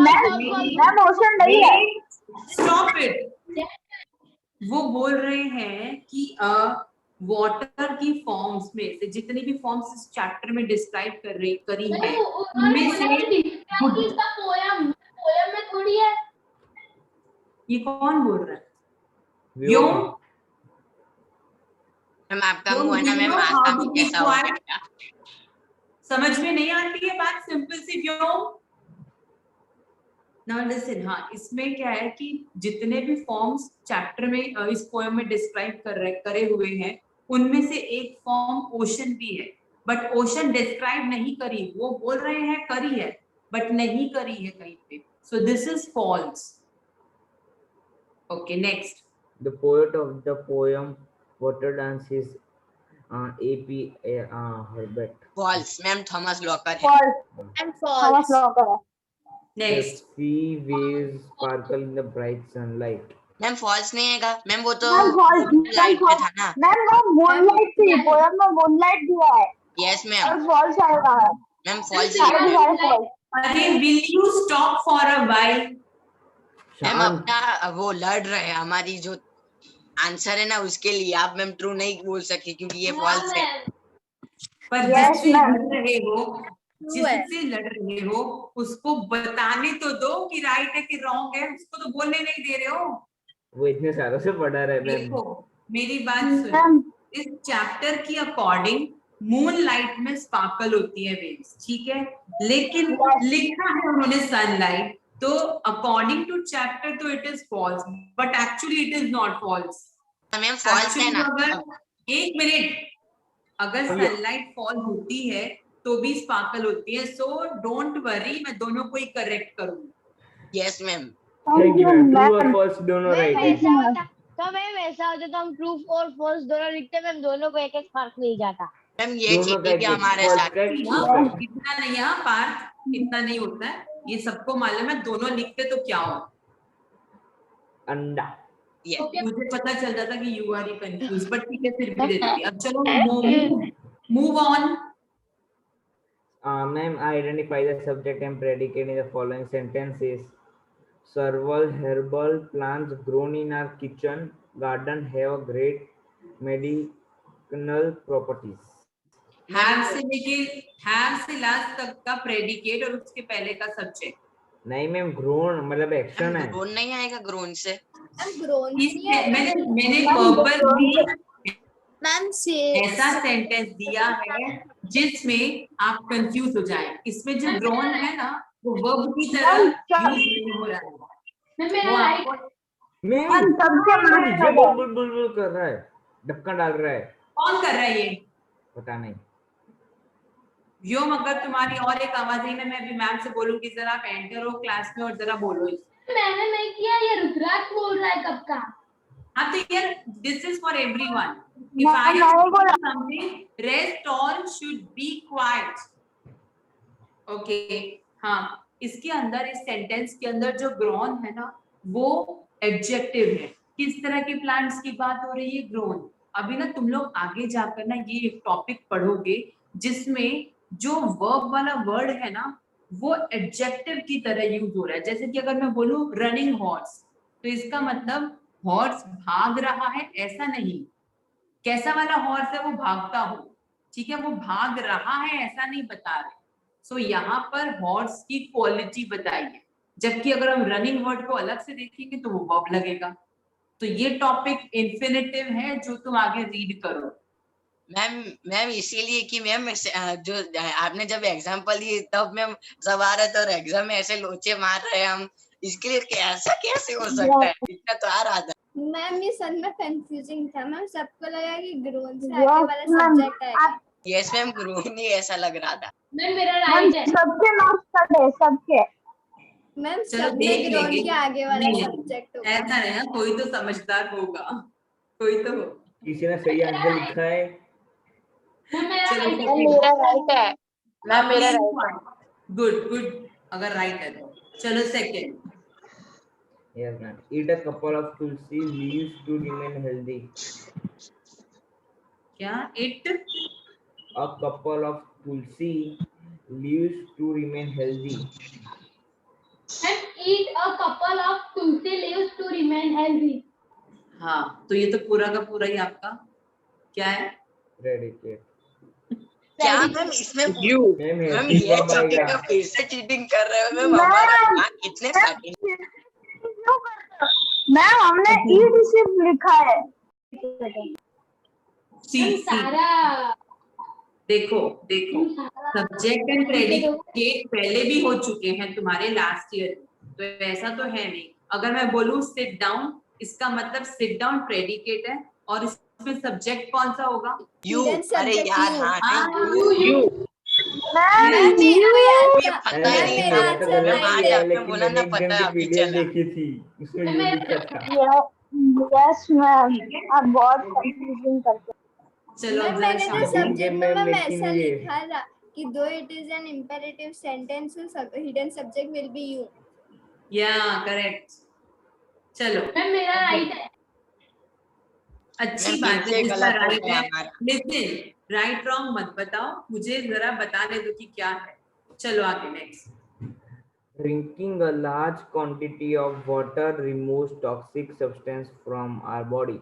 मैम ओशन नहीं है। Stop it. वो बोल रहे हैं कि वाटर की फॉर्म्स में से जितनी भी फॉर्म्स इस चैप्टर में डिस्क्राइब करी है उनमें से पोयम में थोड़ी है। ये कौन बोल रहा है? व्योम। मैम आपका मुंह है ना मैम, आपका मुंह कैसा होगा? समझ में नहीं आती है बात, सिंपल सी व्योम। नाउ लिसन, हाँ इसमें क्या है कि जितने भी फॉर्म्स चैप्टर में इस पोएम में डिस्क्राइब करे हुए हैं उनमें से एक फॉर्म ओशन भी है, बट ओशन डिस्क्राइब नहीं करी। वो बोल रहे हैं करी है बट नहीं करी है कहीं पे, so this is false. Okay next. The poet of the poem Water Dance is A.P. Herbert. False, ma'am Thomas Locker है। थॉमस लॉकर है। Next. The sea waves sparkle in the bright sunlight. Ma'am false नहीं है ma'am, वो तो light में था ना ma'am. वो मूनलाइट थी, पोएम में मूनलाइट दिया है। Yes ma'am. फॉल्स आएगा मैम फॉल्स। अरे will you stop for a while? Ma'am अपना वो लड़ रहे हैं, हमारी जो आंसर है ना उसके लिए आप मैम ट्रू नहीं बोल सकती क्योंकि ये फॉल्स है। पर जिससे लड़ रहे हो उसको बताने तो दो कि राइट है कि रॉन्ग है, उसको तो बोलने नहीं दे रहे हो। वो इतने सालों से पढ़ा रहा है। देखो मेरी बात सुनो, इस चैप्टर की अकॉर्डिंग मून लाइट में स्पार्कल होती है वेव्स, ठीक है, लेकिन लिखा है उन्होंने सनलाइट, तो अकॉर्डिंग टू चैप्टर तो it is false, but actually it is not false. Ma'am false है ना। अगर एक मिनट, अगर सनलाइट फॉल होती है तो भी स्पार्कल होती है, सो डोंट वरी, मैं दोनों को ही करेक्ट करूंगी। Yes ma'am. Thank you ma'am. True और फॉल्स दोनों राइट है। तो मैम ऐसा होता तो हम ट्रू और फॉल्स दोनों लिखते, मैम दोनों को एक एक मार्क मिल जाता। मैम ये चीटिंग हमारे साथ इतना नहीं है पार्थ, इतना नहीं होता है, ये सबको मालूम है। दोनों लिखते तो क्या हो? अंडा। होती है। मुझे पता चल जाता कि यू आर कंफ्यूज, बट ठीक है फिर भी दे दूंगी। अब चलो move on. Ma'am, identify the subject and predicate in the following sentences. Several herbal plants grown in our kitchen garden have great medicinal properties. Have से लास्ट तक का प्रेडिकेट और उसके पहले का सब्जेक्ट। नहीं मैम, ग्रोन मतलब एक्शन है। ग्रोन नहीं आएगा ग्रोन से। मैंने पर्पस मैम से ऐसा सेंटेंस दिया है जिसमें आप कंफ्यूज हो जाए। इसमें जो ग्रोन है ना वो वर्ब की तरह यूज नहीं हो रहा है। वो आपको पीछे बुल कर रहा है, ढक्कन डाल रहा है। कौन कर रहा है ये? पता नहीं। व्योम, अगर तुम्हारी और एक आवाज है मैं भी मैम से बोलूंगी जरा आप एंटर हो क्लास में और जरा बोलो। मैंने नहीं किया, ये रुद्राक्ष बोल रहा है कब का। हाँ तो यार this is for everyone. If I am saying something, rest all should be quiet. Okay, हाँ इसके अंदर इस सेंटेंस के अंदर जो ग्रोन है ना वो एडजेक्टिव है। किस तरह के प्लांट्स की बात हो रही है? ग्रोन। अभी ना तुम लोग आगे जाकर ना ये एक टॉपिक पढ़ोगे जिसमें जो वर्ब वाला वर्ड है ना वो एडजेक्टिव की तरह यूज हो रहा है। जैसे कि अगर मैं बोलूं रनिंग हॉर्स तो इसका मतलब हॉर्स भाग रहा है ऐसा नहीं। कैसा वाला हॉर्स है? वो भागता हो, ठीक है, वो भाग रहा है ऐसा नहीं बता रहे। सो यहाँ पर हॉर्स की क्वालिटी बताई है, जबकि अगर हम रनिंग वर्ड को अलग से देखेंगे तो वो वर्ब लगेगा। तो ये टॉपिक इन्फिनेटिव है जो तुम आगे रीड करो। मैम इसीलिए कि मैम जो आपने जब एग्जाम्पल दिए तब मैम सब आ रहे थे और एग्जाम में ऐसे लोचे मार रहे हैं हम, इसके लिए ऐसा कैसे हो सकता है? इतना तो आ रहा था। मैम ये सच में कंफ्यूजिंग था मैम, सबको लगा कि ग्रोन से आगे वाला सब्जेक्ट है। यस मैम, ग्रोन ही ऐसा लग रहा था। मैम मेरा राइट है। सबके नोट्स कर दे सबके। मैम चलो सबने देख ग्रोन लेंगे। के आगे वाला नहीं, सब्जेक्ट होगा। ऐसा नहीं है, कोई तो समझदार होगा, कोई तो हो। किसी ने सही आंसर लिखा है। मेरा राइट है। मैम मेरा राइट है। गुड अगर राइट है तो चलो second. Yes ma'am. Eat a couple of tulsi leaves to remain healthy. क्या? Eat a couple of tulsi leaves to remain healthy. And eat a couple of tulsi leaves to remain healthy. हाँ तो ये तो पूरा का पूरा ही आपका क्या है? Predicate. क्या मैम इसमें मैम मैम ये चीटिंग का फिर से चीटिंग कर रहे हो मैम। हमारा कितने सारे मैम हमने ईट सिर्फ लिखा है। सारा देखो सब्जेक्ट एंड प्रेडिकेट पहले भी हो चुके हैं तुम्हारे लास्ट ईयर, तो ऐसा तो है नहीं। अगर मैं बोलूं सिट डाउन, इसका मतलब सिट डाउन प्रेडिकेट है और इसमें सब्जेक्ट कौन सा होगा? यू। अरे यार हाँ यू। पता ही नहीं था। आज आपने बोला ना पता है अभी चला। देखी थी उसमें ये लिखा था। यस मैम आप बहुत कंफ्यूजिंग करते हैं। चलो मैंने तो सब्जेक्ट में मैम ऐसा लेकिन लिखा था कि दो it is an imperative sentence hidden subject will be you. या करेक्ट। चलो मैम मेरा राइट है। अच्छी बात है, जिसका राइट है। लिसन, राइट रॉन्ग मत बताओ, मुझे जरा बताने दो कि क्या है। चलो आगे next. Drinking a large quantity of water removes toxic substance from our body.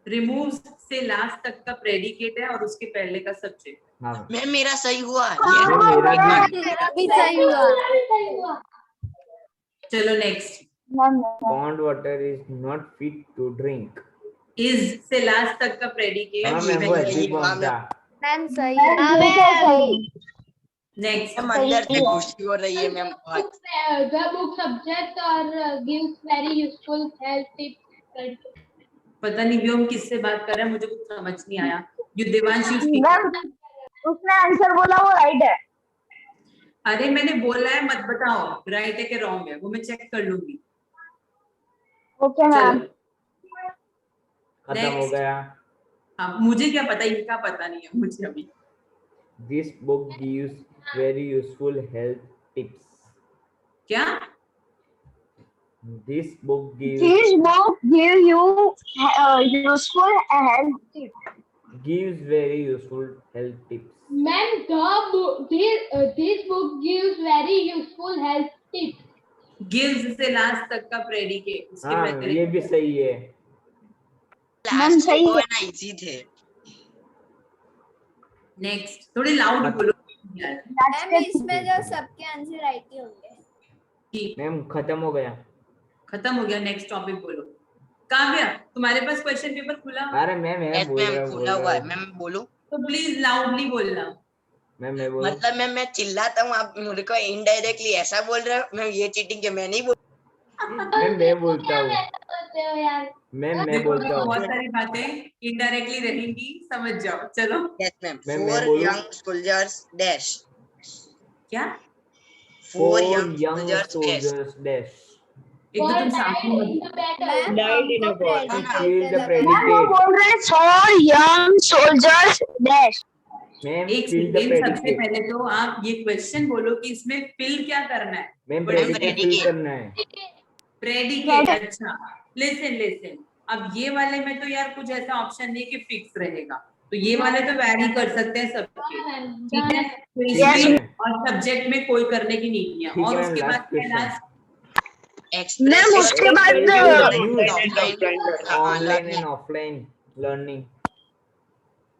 Remove से लास्ट तक का प्रेडिकेट है और उसके पहले का सब्जेक्ट। हाँ मैम मेरा सही हुआ। मेरा भी सही हुआ। चलो next. Pond water is not fit to drink. Is से लास्ट तक का प्रेडिकेट। हाँ मैम वो ऐसे ही पहुंचा। मैम सही है। नेक्स्ट। मैम अंदर से खुशी हो रही है मैम बहुत। The book subject or gives very useful health tips. पता नहीं व्योम किससे बात कर रहा है, मुझे कुछ समझ नहीं आया। यू देवांशी उसने आंसर बोला वो राइट है। अरे मैंने बोला है मत बताओ राइट है कि रॉन्ग है, वो मैं चेक कर लूंगी। ओके मैम खत्म हो गया। हाँ मुझे क्या पता, इनका पता नहीं है मुझे अभी। This book gives very useful health tips. क्या? This book gives This book gives you useful health tips. very useful health tips. Ma'am, this book gives very useful health tips. Gives से लास्ट तक का predicate उसके हाँ पहले ये भी सही है। लास्ट के दो है ना इजी थे। नेक्स्ट थोड़ी लाउड बोलो यार। मैम इसमें जो सबके आंसर राइट ही होंगे। मैम खत्म हो गया। खत्म हो गया, नेक्स्ट टॉपिक बोलो। काव्या तुम्हारे पास क्वेश्चन पेपर खुला? अरे मैं बोल रहा हूँ खुला हुआ है। मैं बोलूं? तो प्लीज लाउडली बोलना। मैं बोलूं? मतलब मैं चिल्लाता हूँ, आप मेरे को इनडायरेक्टली ऐसा बोल रहे हो। मैं ये चीटिंग के मैं नहीं बोल। मैं बोलता हूँ। मैं बोलता हूँ। बहुत सारी बातें इनडायरेक्टली रहेंगी, समझ जाओ। चलो। Yes ma'am. 4 young soldiers dash। क्या? 4 young young soldiers dash। एक तो तुम सामने died in a war। It is the ma'am वो predicate। बोल रहे हैं 4 young soldiers dash। मैम एक fill the सेकंड, सबसे predicate। पहले तो आप ये क्वेश्चन बोलो कि इसमें फिल क्या करना है। मैम predicate fill करना है। प्रेडिकेट। अच्छा लिसन अब ये वाले में तो यार कुछ ऐसा ऑप्शन नहीं कि फिक्स रहेगा, तो ये वाले तो वैरी कर सकते हैं सबके, ठीक है। तो इसमें और सब्जेक्ट में कोई करने की नहीं है। और उसके बाद मैम उसके बाद online and offline learning.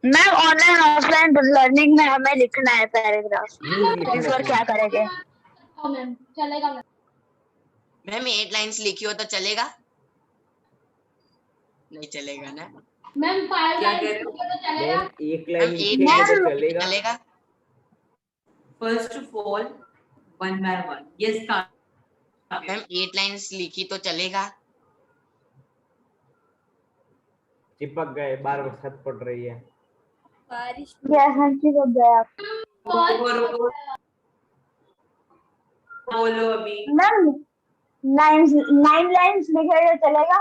Ma'am online offline learning में हमें लिखना है पैराग्राफ। प्रेफर क्या करेंगे? चलेगा मैम 8 लाइंस लिखी हो तो चलेगा? नहीं चलेगा ना? मैम 5 क्या लाइन्स कह रहे हो? लिखे तो चलेगा? मैम एक लाइन लिखेंगे तो चलेगा। First of all one by one. Yes ma'am 8 lines लिखी तो चलेगा? चिपक गए, बार बरसात पड़ रही है। बारिश बोलो अभी। मैम 9 लाइन्स लिखे तो चलेगा?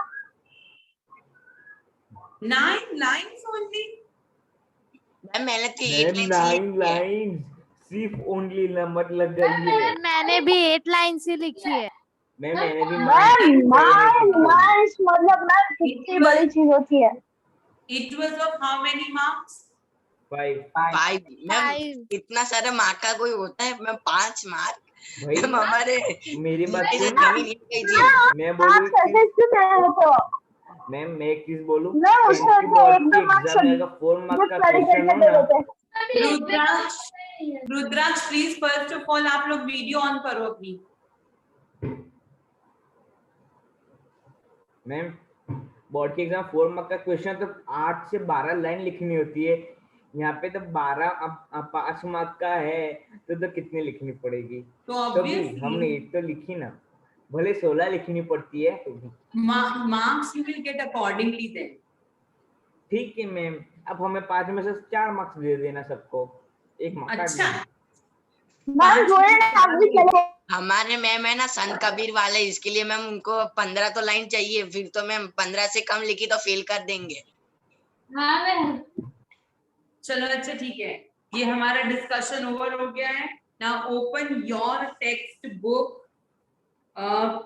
9 लाइन्स ओनली? मैम मैंने तो 8 9 लाइन्स सिर्फ ओनली नंबर लग गई है। मैंने भी 8 लाइन्स ही लिखी है। मैम मैंने भी 9 लाइन्स मतलब मैम कितनी बड़ी चीज होती है। It was of how many marks? 5। Ma'am इतना सारा मार्क का कोई होता है? Ma'am 5 mark. मैम हमारे मेरी बात सुन। मैं मैम मैं एक चीज बोलूं। एग्जाम में अगर 4 मार्क का क्वेश्चन हो ना। रुद्राक्ष प्लीज फर्स्ट ऑफ ऑल आप लोग वीडियो ऑन करो अपनी। मैम बोर्ड के एग्जाम 4 मार्क का क्वेश्चन तो 8 से 12 लाइन लिखनी होती है। यहाँ पे तो 5 मार्क का है तो कितनी लिखनी पड़ेगी? तो हमने 8 तो लिखी ना, भले 16 लिखनी पड़ती है। Marks you will get accordingly then. ठीक है मैम, अब हमें 5 में से 4 मार्क्स दे देना सबको, 1 मार्क। अच्छा हमारे मैम है ना संत कबीर वाले, इसके लिए मैम उनको 15 तो लाइन चाहिए। फिर तो मैम 15 से कम लिखी तो फेल कर देंगे। हाँ मैम। चलो अच्छा ठीक है, ये हमारा डिस्कशन ओवर हो गया है। Now open your text book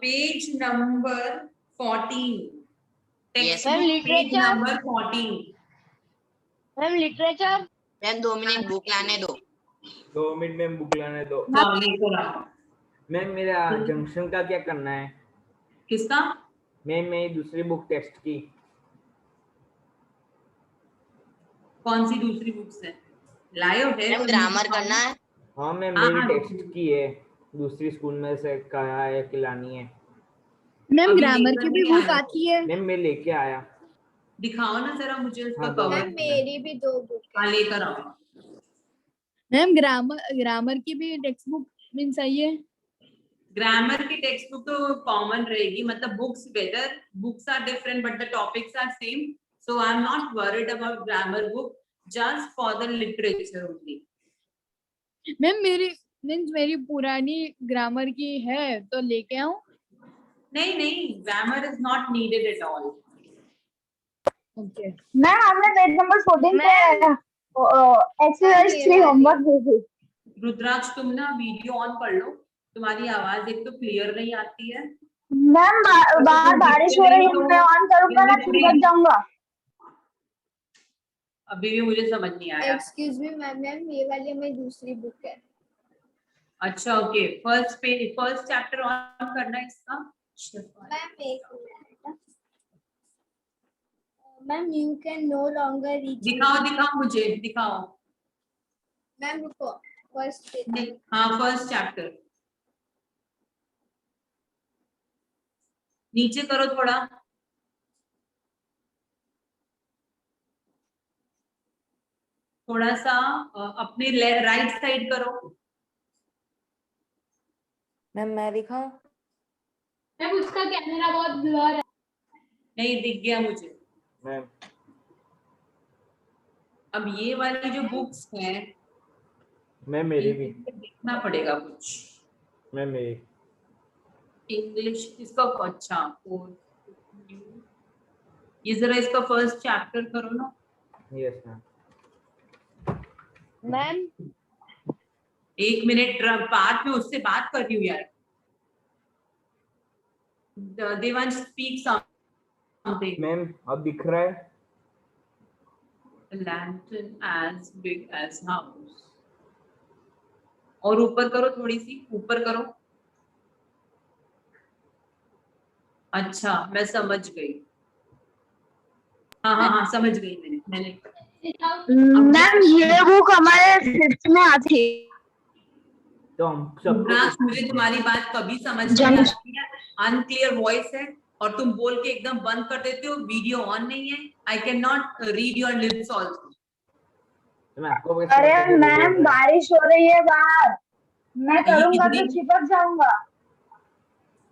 page number 14। Text book page number 14। Ma'am literature. Ma'am 2 minute book लाने दो। 2 मिनट में बुक लाने दो। मैम मेरा जंक्शन का क्या करना है? किसका? मैम मैं दूसरी बुक टेक्स्ट की। कौन सी दूसरी बुक्स है? लायो है? मैम ग्रामर करना है। हाँ मैम मेरी टेक्स्ट की है, दूसरी स्कूल में से कहा है कि लानी है। मैम ग्रामर की भी बुक आती है। मैम मैं लेके आया। दिखाओ ना जरा मुझे उसका हाँ, कवर। मैम मेरी भी 2 बुक हाँ लेकर आओ। मैम ग्रामर की भी टेक्स्ट बुक मीन सही है। ग्रामर की टेक्स्ट बुक तो कॉमन रहेगी, मतलब books whether books are different but the topics are same, so I am not worried about grammar book, just for the literature only. Ma'am मेरी पुरानी grammar की है तो लेके आऊं? नहीं grammar is not needed at all. Okay ma'am हमने page number 14 पे एक्सरसाइज 3 होमवर्क दी थी। रुद्राक्ष तुम ना वीडियो ऑन कर लो, तुम्हारी आवाज एक तो क्लियर नहीं आती है। मैम बाहर बारिश हो रही है, मैं ऑन करूंगा ना चिपक जाऊंगा। अभी भी मुझे समझ नहीं आया। एक्सक्यूज मी मैम, ये वाली हमारी दूसरी बुक है। अच्छा ओके, फर्स्ट चैप्टर ऑन करना है इसका। Ma'am you can no longer reach. दिखाओ मुझे, दिखाओ। मैम रुको, फर्स्ट पेज। हाँ फर्स्ट चैप्टर नीचे करो थोड़ा। थोड़ा सा अपने राइट साइड करो। मैम मैं दिखाऊं? मैम उसका कैमरा बहुत ब्लर है। नहीं दिख गया मुझे। मैम अब ये वाली जो बुक्स हैं मैम मेरी भी देखना पड़ेगा कुछ। मैम मेरी इंग्लिश इसका अच्छा ये जरा इसका फर्स्ट चैप्टर करो ना। Yes ma'am. मैम 1 मिनट बात में उससे बात कर रही हूँ यार। Devansh speak something. मैम अब दिख रहा है? Lantern as big as house। और ऊपर करो, थोड़ी सी ऊपर करो। अच्छा मैं समझ गई। हाँ समझ गई मैंने। मैम ये बुक हमारे 5th में आती है। तो हम सब मुझे तुम्हारी बात कभी समझ नहीं आती है। अनक्लियर वॉइस है और तुम बोल के एकदम बंद कर देते हो। वीडियो ऑन नहीं है। I can not read your lips also. अरे मैम बारिश हो रही है बाहर, मैं करूंगा तो चिपक जाऊंगा।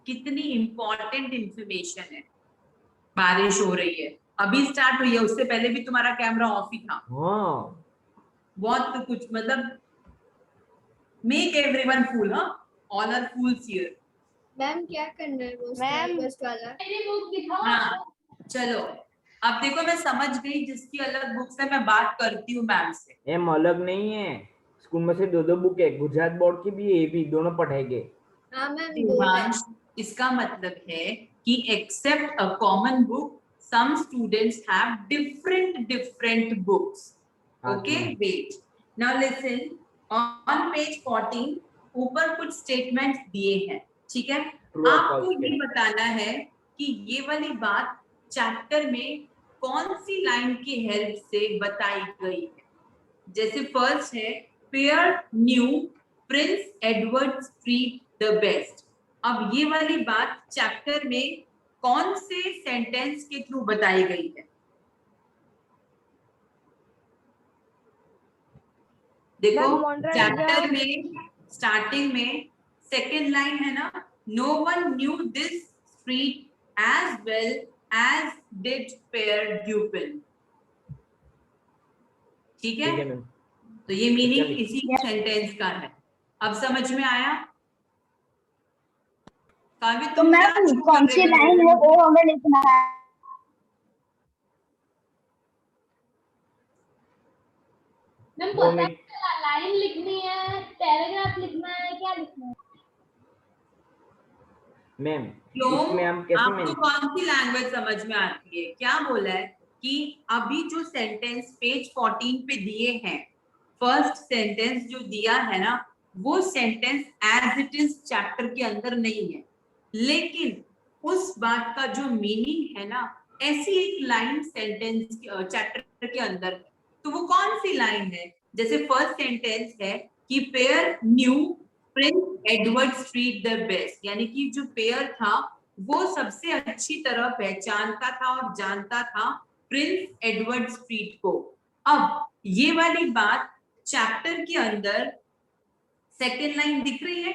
कितनी इंपॉर्टेंट इंफॉर्मेशन है। बारिश हो रही है, अभी स्टार्ट हुई है, उससे पहले भी तुम्हारा कैमरा ऑफ ही था। बहुत कुछ मतलब make everyone fool. All are fools here. Ma'am क्या करना है वो फर्स्ट वाला? मेरी बुक दिखाओ। हाँ चलो अब देखो मैं समझ गई। जिसकी अलग बुक से मैं बात करती हूँ मैम से। एम अलग नहीं है, स्कूल में से 2 बुक है, गुजरात बोर्ड की भी ये भी दोनों पढ़ाएंगे। हाँ मैम दिवांश इसका मतलब है कि except a common book some students have different books। okay wait now listen on page 14 ऊपर कुछ स्टेटमेंट्स दिए हैं, ठीक है। आपको ये बताना है कि ये वाली बात चैप्टर में कौन सी लाइन की हेल्प से बताई गई है। जैसे फर्स्ट है pair new Prince Edward street the best. अब ये वाली बात चैप्टर में कौन से सेंटेंस के थ्रू बताई गई है। देखो चैप्टर में स्टार्टिंग में सेकेंड लाइन है ना, no one knew this street as well as did Pierre Dupin. ठीक है, तो ये मीनिंग इसी सेंटेंस का है। अब समझ में आया? तो मैम कौन सी लाइन है वो हमें लिखना है। मैम पता है लाइन लिखनी है, पैराग्राफ लिखना है, क्या लिखना है? मैम इसमें हम कैसे आपको कौन सी लैंग्वेज समझ में आती है? क्या बोला है कि अभी जो सेंटेंस पेज 14 पे दिए हैं, फर्स्ट सेंटेंस जो दिया है ना, वो sentence as it is chapter के अंदर नहीं है, लेकिन उस बात का जो मीनिंग है ना, ऐसी एक लाइन सेंटेंस चैप्टर के अंदर है। तो वो कौन सी लाइन है? जैसे फर्स्ट सेंटेंस है कि pair new Prince Edward street the best, यानी कि जो पेयर था वो सबसे अच्छी तरह पहचानता था और जानता था प्रिंस एडवर्ड स्ट्रीट को। अब ये वाली बात चैप्टर के अंदर सेकेंड लाइन दिख रही है।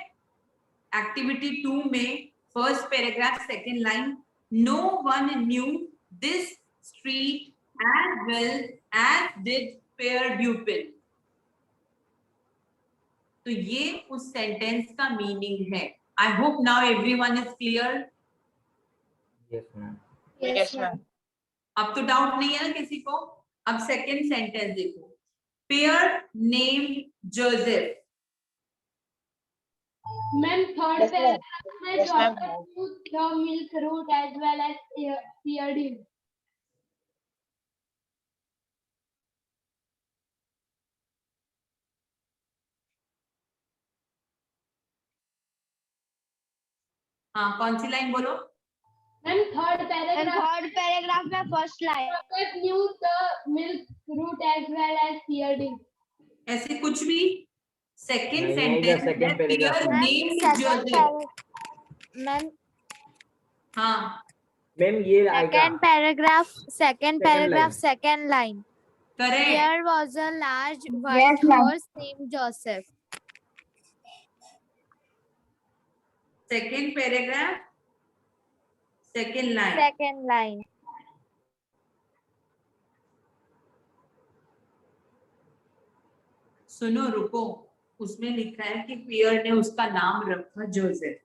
एक्टिविटी 2 में first paragraph second line, no one knew this street as well as did Pierre Dupin. तो ये उस सेंटेंस का मीनिंग है। I hope now everyone is clear. Yes ma'am. अब तो डाउट नहीं है ना किसी को। अब सेकेंड सेंटेंस देखो, Pierre name Joseph. Ma'am third Yes, ma'am. Paragraph में Yes, ma'am. Joseph used the milk route as well as feared him. हाँ, कौन सी लाइन बोलो? मैम थर्ड पैराग्राफ में first line Joseph knew the milk route as well as feared him. ऐसे कुछ भी second नहीं, sentence second में paragraph Pierre में। named Joseph. मैम हाँ, मैम ये आएगा second paragraph Second second line. Correct. There was a large white ma'am. horse named Joseph. Second paragraph second line. Second line. सुनो रुको, उसमें लिखा है कि पियर ने उसका नाम रखा जोसेफ,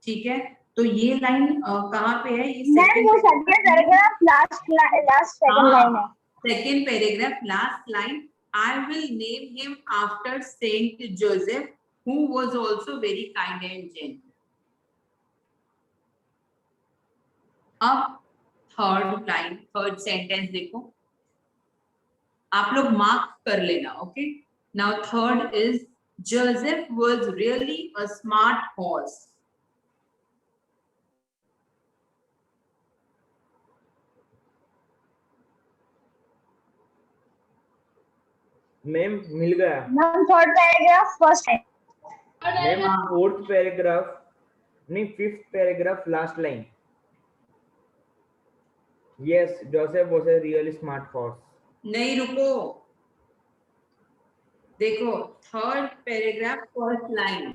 ठीक है? तो ये लाइन कहाँ पे है? ये मैम वो second paragraph last second line है। Second paragraph last line, I will name him after Saint Joseph who was also very kind and gentle. अब थर्ड लाइन, थर्ड सेंटेंस देखो, आप लोग मार्क कर लेना, okay? Now third is Joseph was really a smart horse. Ma'am मिल गया। Ma'am third paragraph first है। Ma'am fourth paragraph नहीं, fifth paragraph last line. Yes, Joseph was a really smart horse. नहीं रुको, देखो third paragraph first line,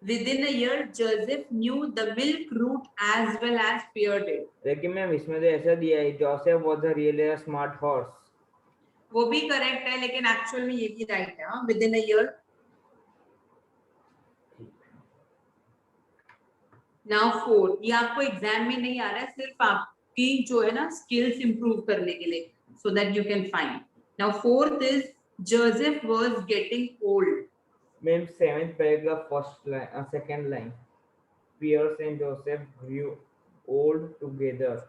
within a year Joseph knew the milk route as well as feared it। लेकिन ma'am इसमें तो ऐसा दिया है, Joseph was a really smart horse. वो भी करेक्ट है, लेकिन एक्चुअल में ये भी राइट है। हाँ, with in a year. Now 4, ये आपको एग्जाम में नहीं आ रहा है, सिर्फ आपकी जो है ना स्किल्स इंप्रूव करने के लिए, so that you can find. Now fourth is Joseph was getting old. Ma'am seventh paragraph first line second line, Pierce and Joseph grew old together.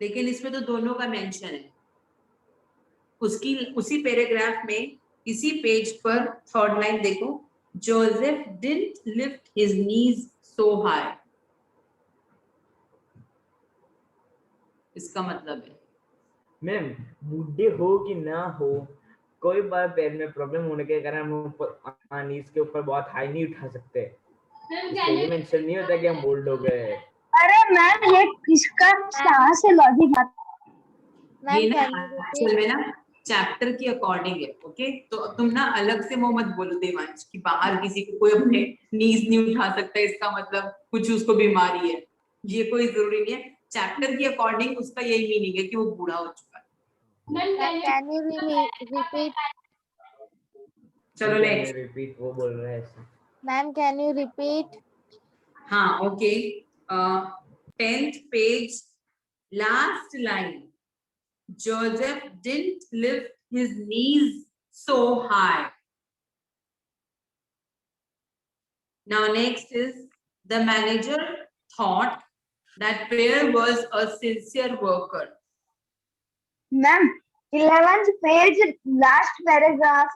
लेकिन इसमें तो दोनों का मेंशन है, उसकी उसी पैराग्राफ में इसी पेज पर थर्ड लाइन देखो, Joseph didn't lift his knees so high. इसका मतलब है मैम बूढ़े हो कि ना हो, कोई बार पैर में प्रॉब्लम होने के कारण हम नीज के ऊपर बहुत हाई नहीं उठा सकते, इसलिए ये मेंशन नहीं होता कि हम बोल्ड हो गए। अरे मैम ये किसका कहाँ से लॉजिक आता है? ये ना एक्चुअल में ना चैप्टर की अकॉर्डिंग है, ओके? तो तुम ना अलग से वो मत बोलो देवांश कि बाहर किसी को कोई अपने नीज नहीं उठा सकता, इसका मतलब कुछ उसको बीमारी है, ये कोई जरूरी नहीं है। चैप्टर की अकॉर्डिंग उसका यही मीनिंग है कि वो बूढ़ा हो चुका है। Can you repeat? चलो नेक्स्ट। रिपीट, वो बोल रहा है ऐसा। Ma'am, can you repeat? हाँ okay, 10th page last line, Joseph didn't lift his knees so high. Now next is, the manager thought that Pierre was a sincere worker. Ma'am 11th page last paragraph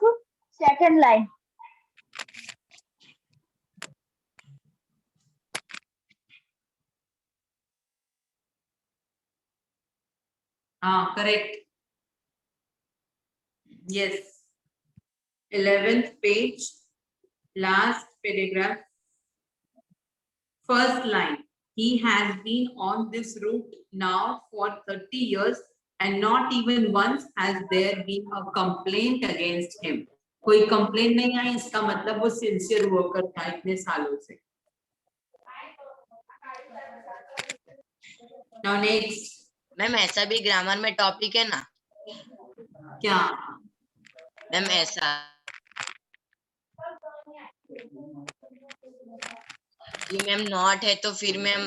second line. हाँ correct, yes, 11th page last paragraph first line, he has been on this route now for 30 years and not even once has there been a complaint against him। कोई complaint नहीं आई, इसका मतलब वो sincere worker था इतने सालों से। Now next, ma'am ऐसा भी ग्रामर में टॉपिक है ना? क्या मैम ऐसा कि मैम नॉट है तो फिर मैम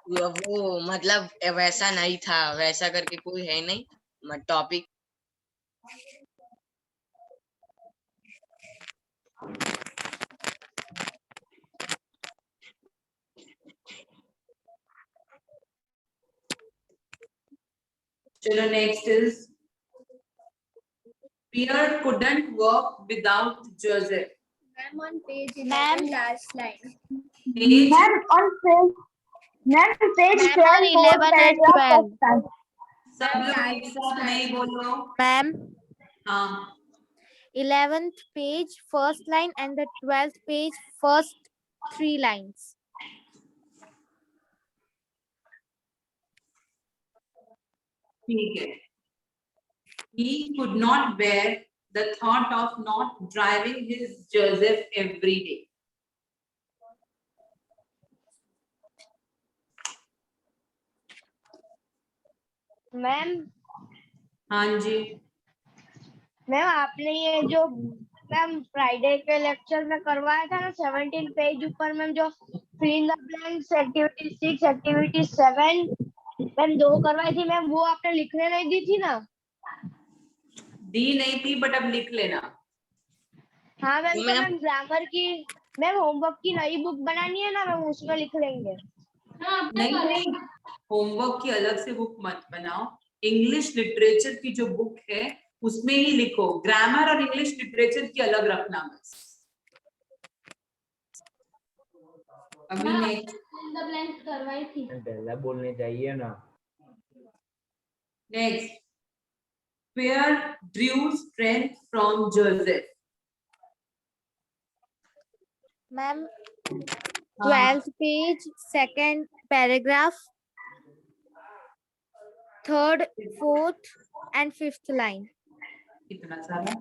वो मतलब वैसा नहीं था, वैसा करके कोई है नहीं टॉपिक। चलो next is Pierre couldn't work without Joseph. Ma'am, on page 11, last line. Page Ma'am, on page Ma'am, 12, on 11 and paragraph 12. first time. सब लोग एक साथ नहीं बोलो. Ma'am, हाँ 11th page, first line, and the 12th page, first 3 lines. ठीक है. He could not bear the thought of not driving his Joseph every day. Ma'am हाँ जी. मैम आपने ये जो मैम फ्राइडे के लेक्चर में करवाया था ना 17 पेज ऊपर मैम जो fill in the blanks activity 6 activity 7 ma'am 2 करवाई थी मैम वो आपने लिखने नहीं दी थी ना. दी नहीं थी बट अब लिख लेना. हाँ मैम तो मैम ग्रामर की मैम होमवर्क की नई बुक बनानी है ना मैम उसमें लिख लेंगे. नहीं होमवर्क की अलग से बुक मत बनाओ. इंग्लिश लिटरेचर की जो बुक है उसमें ही लिखो. ग्रामर और इंग्लिश लिटरेचर की अलग रखना बस. अभी नेक्स्ट करवाई थी. पहला बोलने चाहिए ना. Next Pierre drew strength from Joseph. Ma'am 12th page, second paragraph, third, fourth, and fifth line. कितना सारा?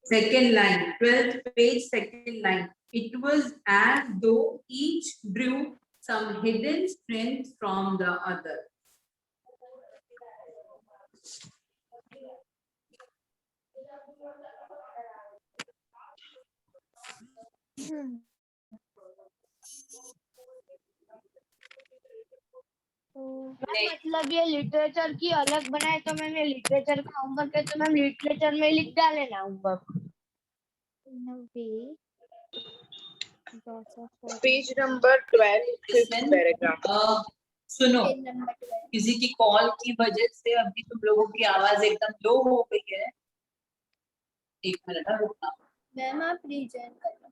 Second line, 12th page, second line. It was as though each drew some hidden strength from the other. मतलब ये literature की अलग बनाए तो ma'am ये literature का होमवर्क है तो मैम लिटरेचर में लिख डाले ना homework. Page number 12 fifth paragraph. सुनो, किसी की कॉल की वजह से अभी तुम लोगों की आवाज एकदम लो हो गई है. एक मिनट रुकना. मैम आप रीजन कर लो.